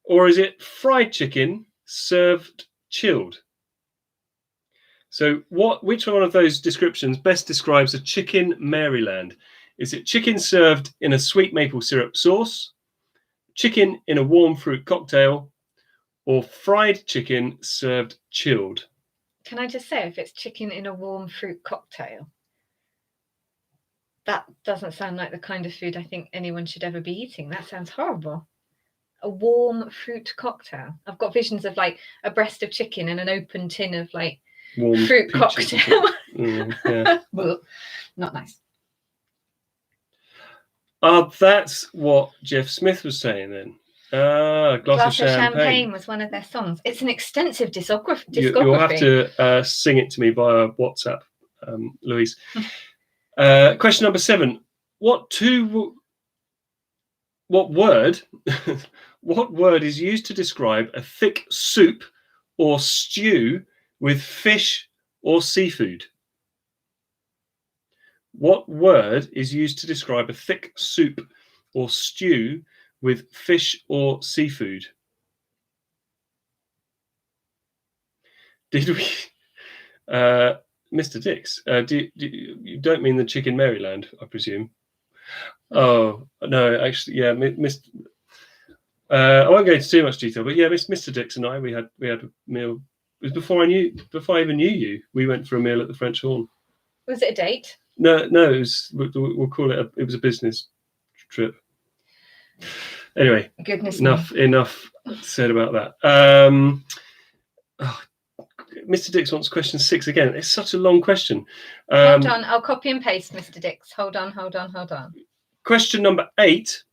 S1: Or is it fried chicken served chilled? So which one of those descriptions best describes a chicken Maryland? Is it chicken served in a sweet maple syrup sauce, chicken in a warm fruit cocktail, or fried chicken served chilled?
S3: Can I just say, if it's chicken in a warm fruit cocktail, that doesn't sound like the kind of food I think anyone should ever be eating. That sounds horrible. A warm fruit cocktail. I've got visions of like a breast of chicken and an open tin of like
S1: Warm
S3: fruit
S1: peaches.
S3: cocktail.
S1: Yeah.
S3: Not nice.
S1: That's what Jeff Smith was saying then. Glass of champagne
S3: was one of their songs. It's an extensive discography.
S1: You'll have to sing it to me via WhatsApp, Louise. Question number 7. What word is used to describe a thick soup or stew with fish or seafood? What word is used to describe a thick soup or stew with fish or seafood? Did we, Mr. Dix? You don't mean the chicken Maryland, I presume? Oh no, actually, yeah, I won't go into too much detail, but yeah, Mr. Dix and I, we had a meal. It was before I even knew you. We went for a meal at the French Horn.
S3: Was it a date?
S1: No, it was, we'll call it. It was a business trip. Anyway,
S3: Goodness.
S1: Enough said about that. Mr. Dix wants question 6 again. It's such a long question.
S3: Hold on, I'll copy and paste, Mr. Dix. Hold on.
S1: Question number 8.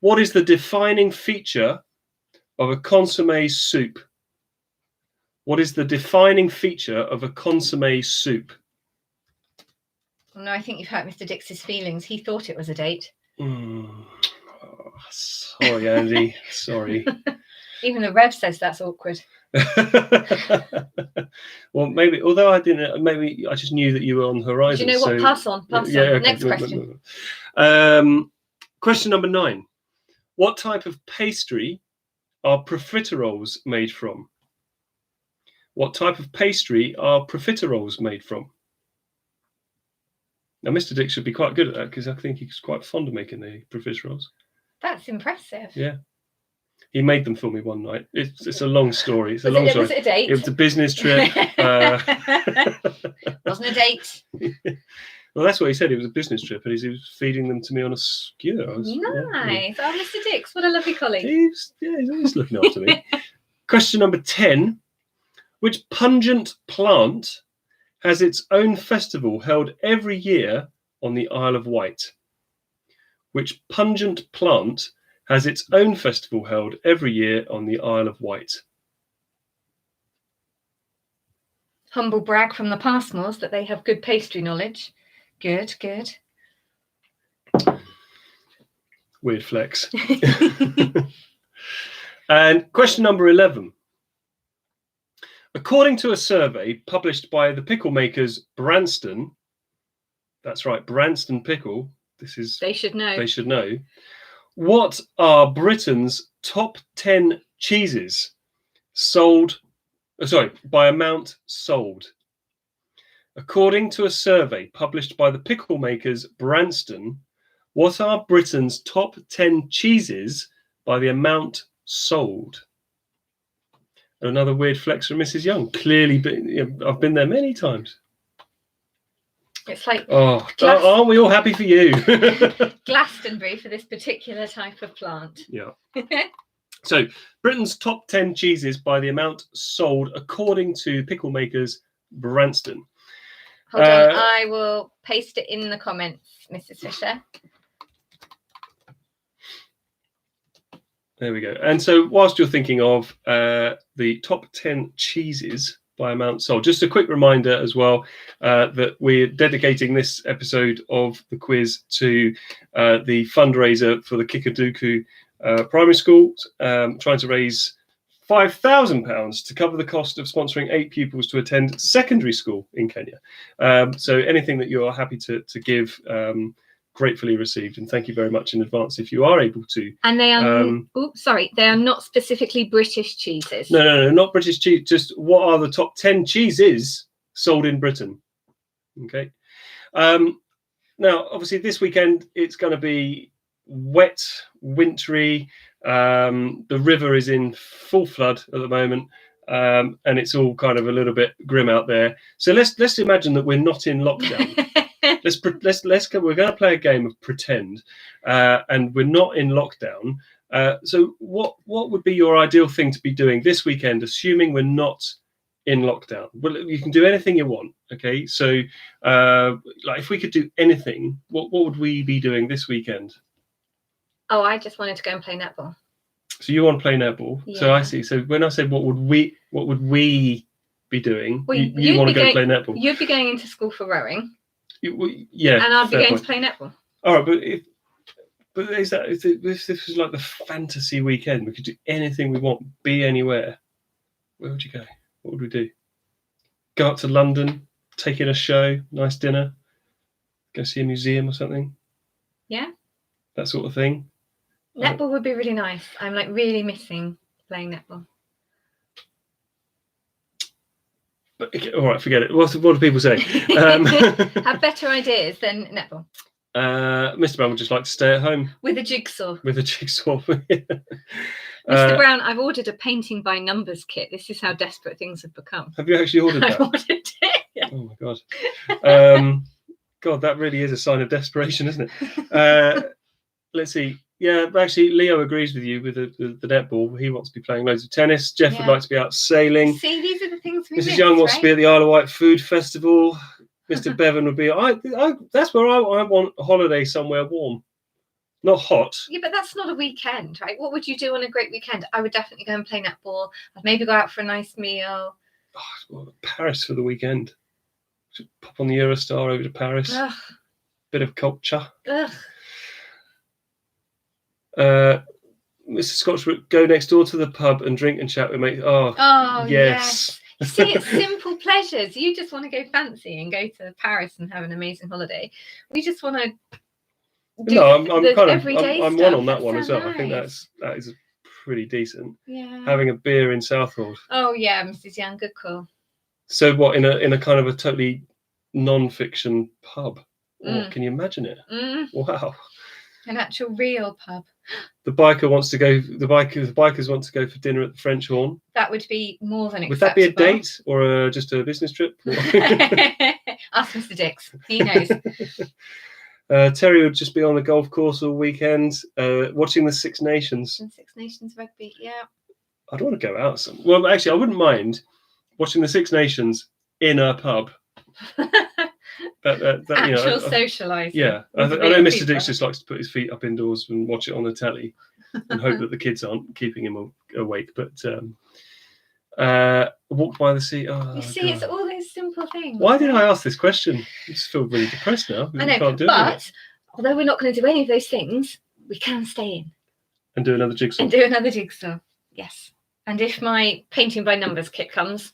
S1: What is the defining feature of a consommé soup? What is the defining feature of a consommé soup?
S3: No, I think you've hurt Mr. Dix's feelings. He thought it was a date.
S1: Sorry, Andy. Sorry.
S3: Even the Rev says that's awkward.
S1: Well, maybe, although I didn't, maybe I just knew that you were on the horizon.
S3: Do you know what? Pass on.
S1: Okay.
S3: Next question.
S1: Question number 9. What type of pastry are profiteroles made from? What type of pastry are profiteroles made from? Now, Mr. Dick should be quite good at that because I think he's quite fond of making the profiteroles.
S2: That's impressive.
S1: Yeah. He made them for me one night. It's a long story. It's a
S2: Was
S1: long
S2: it,
S1: story.
S2: Was it a date?
S1: It was a business trip.
S2: Wasn't a date.
S1: Well, that's what he said. It was a business trip, and he was feeding them to me on a skewer.
S2: Nice. Oh, Mr. Dix, what a lovely colleague.
S1: He's always looking after me. Question number 10. Which pungent plant has its own festival held every year on the Isle of Wight? Which pungent plant has its own festival held every year on the Isle of Wight?
S2: Humble brag from the Passmores that they have good pastry knowledge. Good.
S1: Weird flex. And question number 11. According to a survey published by the pickle makers Branston, that's right, Branston Pickle,
S2: They should know.
S1: They should know. What are Britain's top 10 cheeses by amount sold? According to a survey published by the pickle makers Branston, what are Britain's top 10 cheeses by the amount sold? Another weird flex from Mrs. Young. Clearly, I've been there many times.
S2: It's like
S1: aren't we all happy for you?
S2: Glastonbury for this particular type of plant.
S1: Yeah. So, Britain's top 10 cheeses by the amount sold according to pickle makers Branston.
S2: Hold on, I will paste it in the comments, Mrs. Fisher.
S1: There we go. And so, whilst you're thinking of the top 10 cheeses by amount sold, just a quick reminder as well that we're dedicating this episode of the quiz to the fundraiser for the Kikaduku Primary School, trying to raise £5,000 to cover the cost of sponsoring 8 pupils to attend secondary school in Kenya. So anything that you are happy to give, gratefully received, and thank you very much in advance if you are able to.
S2: And they are they are not specifically British cheeses.
S1: No, not British cheese. Just what are the top 10 cheeses sold in Britain? Okay. Now, obviously, this weekend it's going to be wet, wintry. The river is in full flood at the moment, and it's all kind of a little bit grim out there. So let's imagine that we're not in lockdown. We're going to play a game of pretend, and we're not in lockdown. So what would be your ideal thing to be doing this weekend, assuming we're not in lockdown? Well, you can do anything you want. Okay, so like if we could do anything, what would we be doing this weekend?
S2: Oh, I just wanted to go and play netball.
S1: So you want to play netball?
S2: Yeah.
S1: So I see. So when I said what would we be doing,
S2: well,
S1: you want to go play netball?
S2: You'd be going into school for rowing.
S1: Yeah,
S2: and I'd be going to play netball.
S1: All right, but this is like the fantasy weekend. We could do anything we want, be anywhere. Where would you go? What would we do? Go up to London, take in a show, nice dinner, go see a museum or something.
S2: Yeah,
S1: that sort of thing.
S2: Netball would be really nice. I'm like really missing playing netball.
S1: But, all right, forget it. What do people say?
S2: Have better ideas than netball.
S1: Mr. Brown would just like to stay at home.
S2: With a jigsaw.
S1: Mr.
S2: Brown, I've ordered a painting by numbers kit. This is how desperate things have become.
S1: Have you actually ordered that?
S2: I've ordered it. Yeah.
S1: Oh my God. God, that really is a sign of desperation, isn't it? Let's see. Yeah, actually, Leo agrees with you with the netball. He wants to be playing loads of tennis. Jeff would like to be out sailing.
S2: See, these are the things we
S1: Mrs. Young wants to be at the Isle of Wight Food Festival. Mr. Bevan would be. That's where I want a holiday somewhere warm, not hot.
S2: Yeah, but that's not a weekend, right? What would you do on a great weekend? I would definitely go and play netball. I'd maybe go out for a nice meal.
S1: Well, Paris for the weekend. Should pop on the Eurostar over to Paris.
S2: Ugh.
S1: Bit of culture.
S2: Ugh.
S1: Mr. Scotch would go next door to the pub and drink and chat with mates. Oh, yes.
S2: You see, it's simple pleasures. You just want to go fancy and go to Paris and have an amazing holiday. We just want to do
S1: I'm
S2: everyday
S1: I'm
S2: stuff.
S1: one on that one as well.
S2: Nice.
S1: I think that is pretty decent.
S2: Yeah.
S1: Having a beer in Southwold.
S2: Oh yeah, Mrs. Young, good call.
S1: So what, in a kind of a totally non-fiction pub?
S2: Mm.
S1: Can you imagine it?
S2: Mm.
S1: Wow.
S2: An actual real pub.
S1: The bikers want to go for dinner at the French Horn.
S2: That would be more than acceptable.
S1: Would that be a date or just a business trip?
S2: Ask Mr. Dix. He knows.
S1: Terry would just be on the golf course all weekend, watching the Six Nations.
S2: And Six Nations rugby, yeah.
S1: I'd want to go out some. Well, actually, I wouldn't mind watching the Six Nations in a pub.
S2: Actual socialising.
S1: Yeah, I know Mr. Dix just likes to put his feet up indoors and watch it on the telly and hope that the kids aren't keeping him awake. But walk by the sea. Oh,
S2: you see, it's all those simple things.
S1: Why did I ask this question? I just feel really depressed now.
S2: I know, but although we're not going to do any of those things, we can stay in
S1: and do another jigsaw.
S2: Yes. And if my painting by numbers kit comes,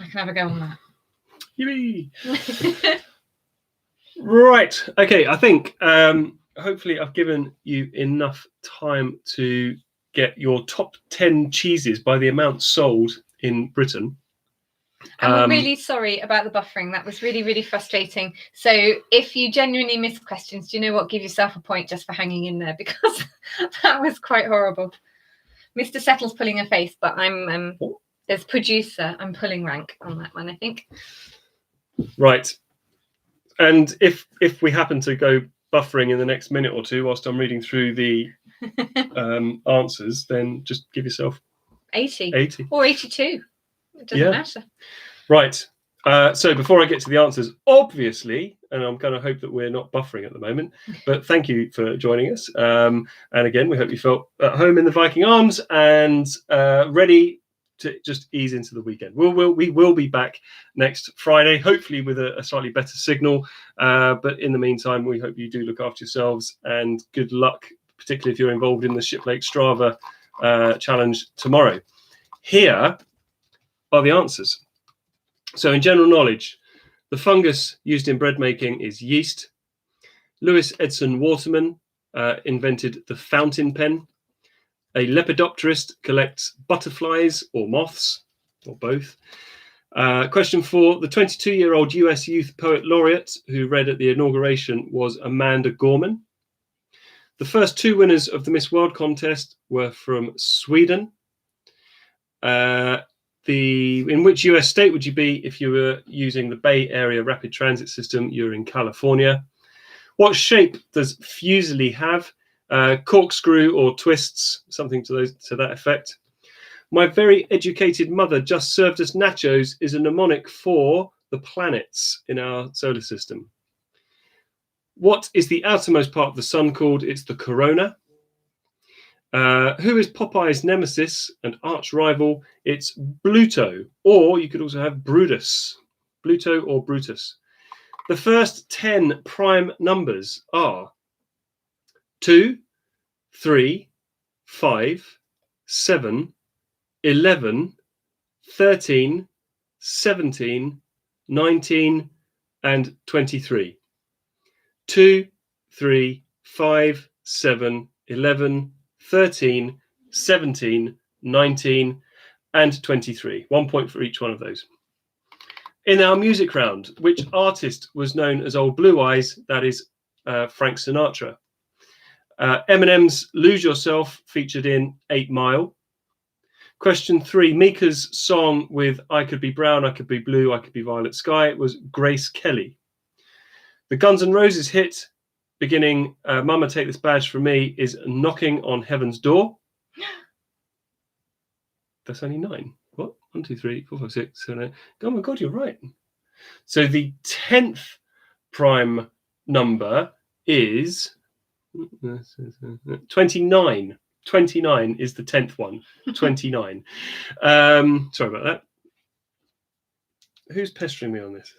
S2: I can have a go on that.
S1: Yippee! Right. Okay. I think hopefully I've given you enough time to get your top 10 cheeses by the amount sold in Britain.
S2: And we're really sorry about the buffering. That was really, really frustrating. So if you genuinely missed questions, do you know what? Give yourself a point just for hanging in there, because that was quite horrible. Mr. Settle's pulling a face, but I'm as producer, I'm pulling rank on that one, I think.
S1: Right. And if we happen to go buffering in the next minute or two whilst I'm reading through the answers, then just give yourself
S2: 80 or 82. It doesn't matter.
S1: Right. So before I get to the answers, obviously, and I'm going to hope that we're not buffering at the moment, but thank you for joining us. And again, we hope you felt at home in the Viking arms and ready to just ease into the weekend. We will be back next Friday, hopefully with a slightly better signal. But in the meantime, we hope you do look after yourselves, and good luck, particularly if you're involved in the Shiplake Strava challenge tomorrow. Here are the answers. So in general knowledge, the fungus used in bread making is yeast. Lewis Edson Waterman invented the fountain pen. A lepidopterist collects butterflies or moths, or both. Question 4. The 22-year-old US Youth Poet Laureate who read at the inauguration was Amanda Gorman. The first 2 winners of the Miss World contest were from Sweden. In which US state would you be if you were using the Bay Area Rapid Transit System? You're in California. What shape does Fuseli have? Corkscrew or twists, something to that effect. My very educated mother just served us nachos is a mnemonic for the planets in our solar system. What is the outermost part of the sun called? It's the corona. Who is Popeye's nemesis and arch rival? It's Bluto, or you could also have Brutus. Bluto or Brutus. The first 10 prime numbers are 2, 3, 5, 7, 11, 13, 17, 19, and 23. 2, 3, 5, 7, 11, 13, 17, 19, and 23. 1 point for each one of those. In our music round, which artist was known as Old Blue Eyes? That is Frank Sinatra. Eminem's Lose Yourself featured in 8 Mile. Question 3, Mika's song with I Could Be Brown, I Could Be Blue, I Could Be Violet Sky was Grace Kelly. The Guns N' Roses hit beginning Mama Take This Badge From Me is Knocking on Heaven's Door. That's only 9. What? 1, 2, 3, 4, 5, 6, 7, 8. Oh my God, you're right. So the 10th prime number is 29. 29 is the 10th one. 29. Sorry about that. Who's pestering me on this?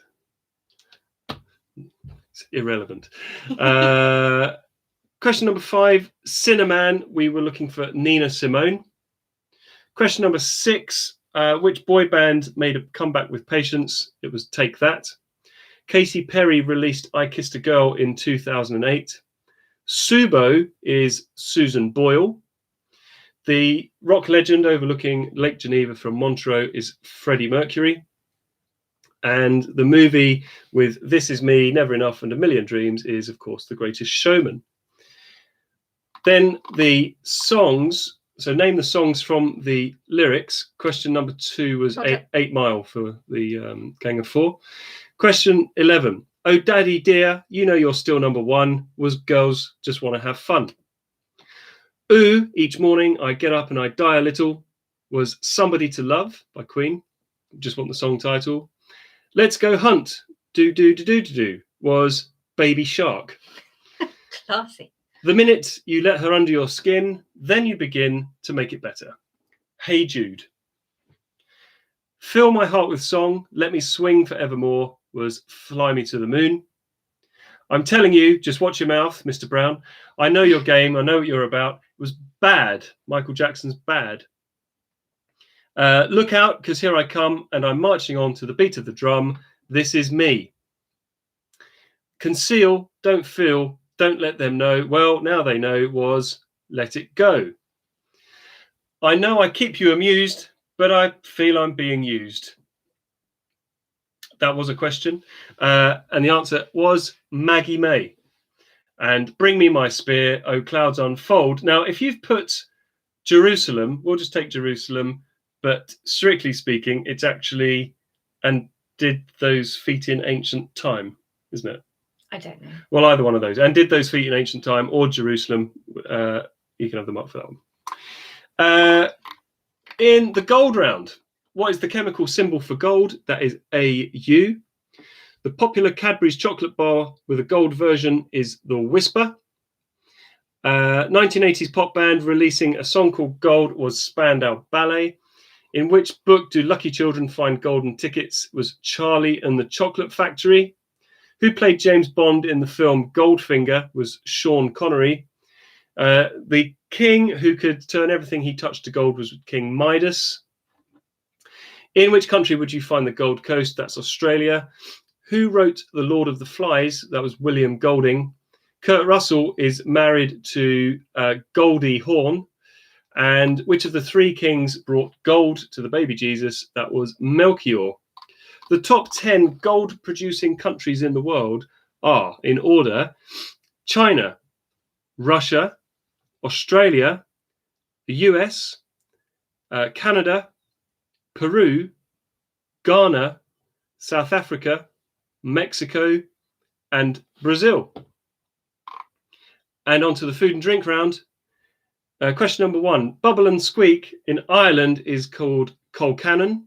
S1: It's irrelevant. Question number 5, Cinnamon. We were looking for Nina Simone. Question number 6, which boy band made a comeback with Patience? It was Take That. Katy Perry released I Kissed a Girl in 2008. Subo is Susan Boyle. The rock legend overlooking Lake Geneva from Montreux is Freddie Mercury. And the movie with This Is Me, Never Enough, and A Million Dreams is, of course, The Greatest Showman. Then the songs. So name the songs from the lyrics. Question number 2 was
S2: Okay.
S1: 8 Mile for the Gang of Four. Question 11. Oh, daddy dear, you know you're still number one. Was girls just want to have fun? Ooh, each morning I get up and I die a little. Was Somebody to Love by Queen. Just want the song title. Let's Go Hunt. Do do do do do do was Baby Shark.
S2: Classy.
S1: The minute you let her under your skin, then you begin to make it better. Hey Jude. Fill my heart with song, let me swing forevermore was Fly Me to the Moon. I'm telling you, just watch your mouth, Mr. Brown. I know your game, I know what you're about. It was Bad, Michael Jackson's Bad. Look out, because here I come, and I'm marching on to the beat of the drum. This is me. Conceal, don't feel, don't let them know. Well, now they know was Let It Go. I know I keep you amused, but I feel I'm being used. That was a question. And the answer was Maggie May. And Bring Me My Spear, Oh Clouds Unfold. Now, if you've put Jerusalem, we'll just take Jerusalem, but strictly speaking, it's actually, and did those feet in ancient time, isn't it?
S2: I don't know.
S1: Well, either one of those. And did those feet in ancient time or Jerusalem, you can have the mark for that one. In the gold round, what is the chemical symbol for gold? That is AU. The popular Cadbury's chocolate bar with a gold version is the Whisper. 1980s pop band releasing a song called Gold was Spandau Ballet. In which book do lucky children find golden tickets? Was Charlie and the Chocolate Factory. Who played James Bond in the film Goldfinger? Was Sean Connery. The king who could turn everything he touched to gold was King Midas. In which country would you find the Gold Coast? That's Australia. Who wrote The Lord of the Flies? That was William Golding. Kurt Russell is married to Goldie Hawn. And which of the three kings brought gold to the baby Jesus? That was Melchior. The top 10 gold-producing countries in the world are, in order, China, Russia, Australia, the US, Canada, Peru, Ghana, South Africa, Mexico, and Brazil. And on to the food and drink round. Question number 1. Bubble and squeak in Ireland is called colcannon.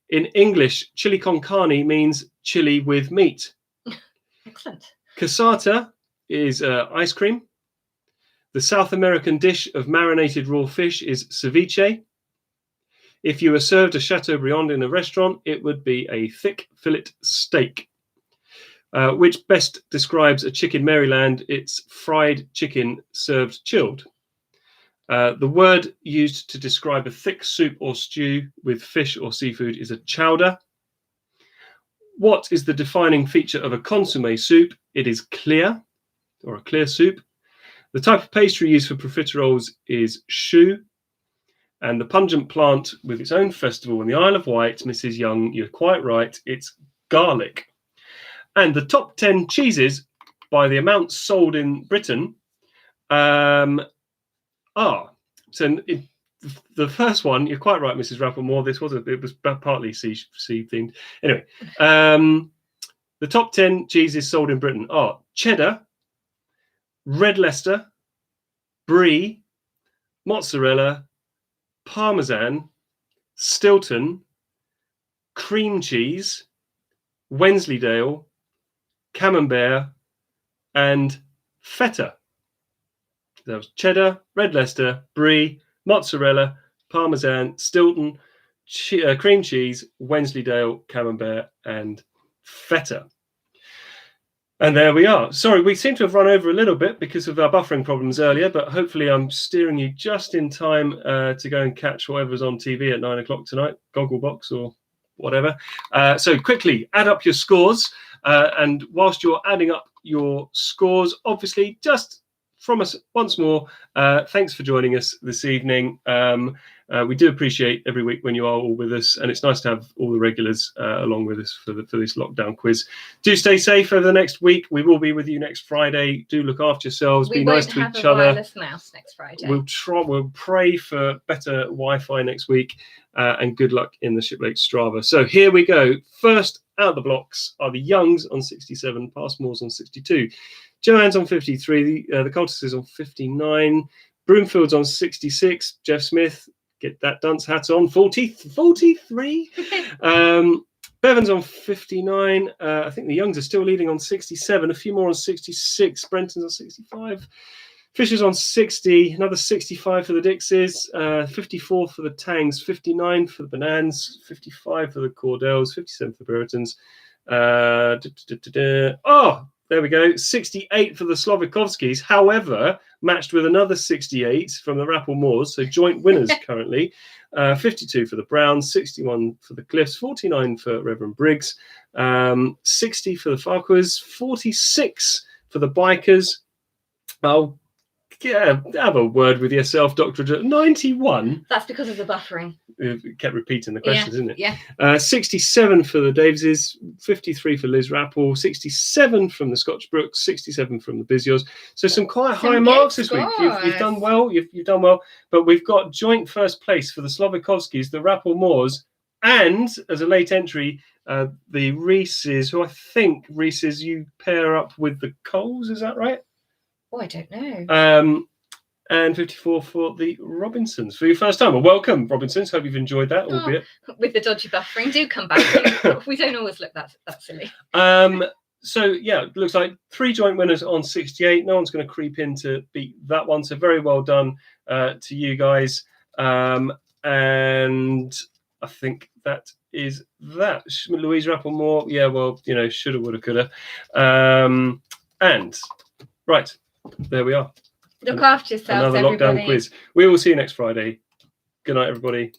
S1: In English, chili con carne means chili with meat.
S2: Excellent.
S1: Cassata is ice cream. The South American dish of marinated raw fish is ceviche. If you were served a Chateaubriand in a restaurant, it would be a thick fillet steak. Which best describes a chicken Maryland? It's fried chicken served chilled. The word used to describe a thick soup or stew with fish or seafood is a chowder. What is the defining feature of a consommé soup? It is clear, or a clear soup. The type of pastry used for profiteroles is choux. And the pungent plant with its own festival in the Isle of Wight, Mrs. Young, you're quite right, it's garlic. And the top 10 cheeses by the amount sold in Britain are. So the first one, you're quite right, Mrs. Rapplemore. It was partly sea themed. Anyway, the top 10 cheeses sold in Britain are cheddar, red Leicester, brie, mozzarella, parmesan, Stilton, cream cheese, Wensleydale, camembert, and feta. That was cheddar, red Leicester, brie, mozzarella, parmesan, Stilton, cream cheese, Wensleydale, camembert, and feta. And there we are. Sorry, we seem to have run over a little bit because of our buffering problems earlier, but hopefully I'm steering you just in time to go and catch whatever's on TV at 9 o'clock tonight, Gogglebox or whatever. So quickly, add up your scores. And whilst you're adding up your scores, obviously just from us once more, thanks for joining us this evening. We do appreciate every week when you are all with us, and it's nice to have all the regulars along with us for this lockdown quiz. Do stay safe over the next week. We will be with you next Friday. Do look after yourselves. Be nice to each other.
S3: Wireless mouse next Friday.
S1: We'll pray for better Wi-Fi next week, and good luck in the Shiplake Strava. So here we go. First out of the blocks are the Youngs on 67, Passmore's on 62, Joanne's on 53, the Cultists on 59, Broomfield's on 66, Jeff Smith, get that dunce hat on, 43. Bevan's on 59. I think the Youngs are still leading on 67. A few more on 66. Brenton's on 65. Fisher's on 60. Another 65 for the Dixies. 54 for the Tangs. 59 for the Bonans. 55 for the Cordells. 57 for the Puritans. Oh, there we go. 68 for the Slovakovskis. However, matched with another 68 from the Rappel Moors. So joint winners currently. 52 for the Browns. 61 for the Cliffs. 49 for Reverend Briggs. 60 for the Farquhars. 46 for the Bikers. Oh, yeah, have a word with yourself, Dr. 91.
S3: That's because of the buffering.
S1: It kept repeating the questions, isn't it?
S3: Yeah.
S1: 67 for the Davises, 53 for Liz Rappel, 67 from the Scotch Brooks, 67 from the Bizios. So some quite high marks this week. You've done well. You've done well. But we've got joint first place for the Slovakovskis, the Rappel Moors, and as a late entry, the Reeses, who I think Reeses you pair up with the Coles. Is that right?
S3: Oh, I don't know.
S1: And 54 for the Robinsons for your first time. Well, welcome, Robinsons. Hope you've enjoyed that, albeit.
S3: With the dodgy buffering, do come back. We don't always look that silly.
S1: So, yeah, it looks like 3 joint winners on 68. No one's going to creep in to beat that one. So very well done to you guys. And I think that is that. Louise Rapplemore, yeah, well, shoulda, woulda, coulda. And, right. There we are.
S3: Look after yourselves,
S1: Another
S3: everybody.
S1: lockdown quiz. We will see you next Friday. Good night, everybody.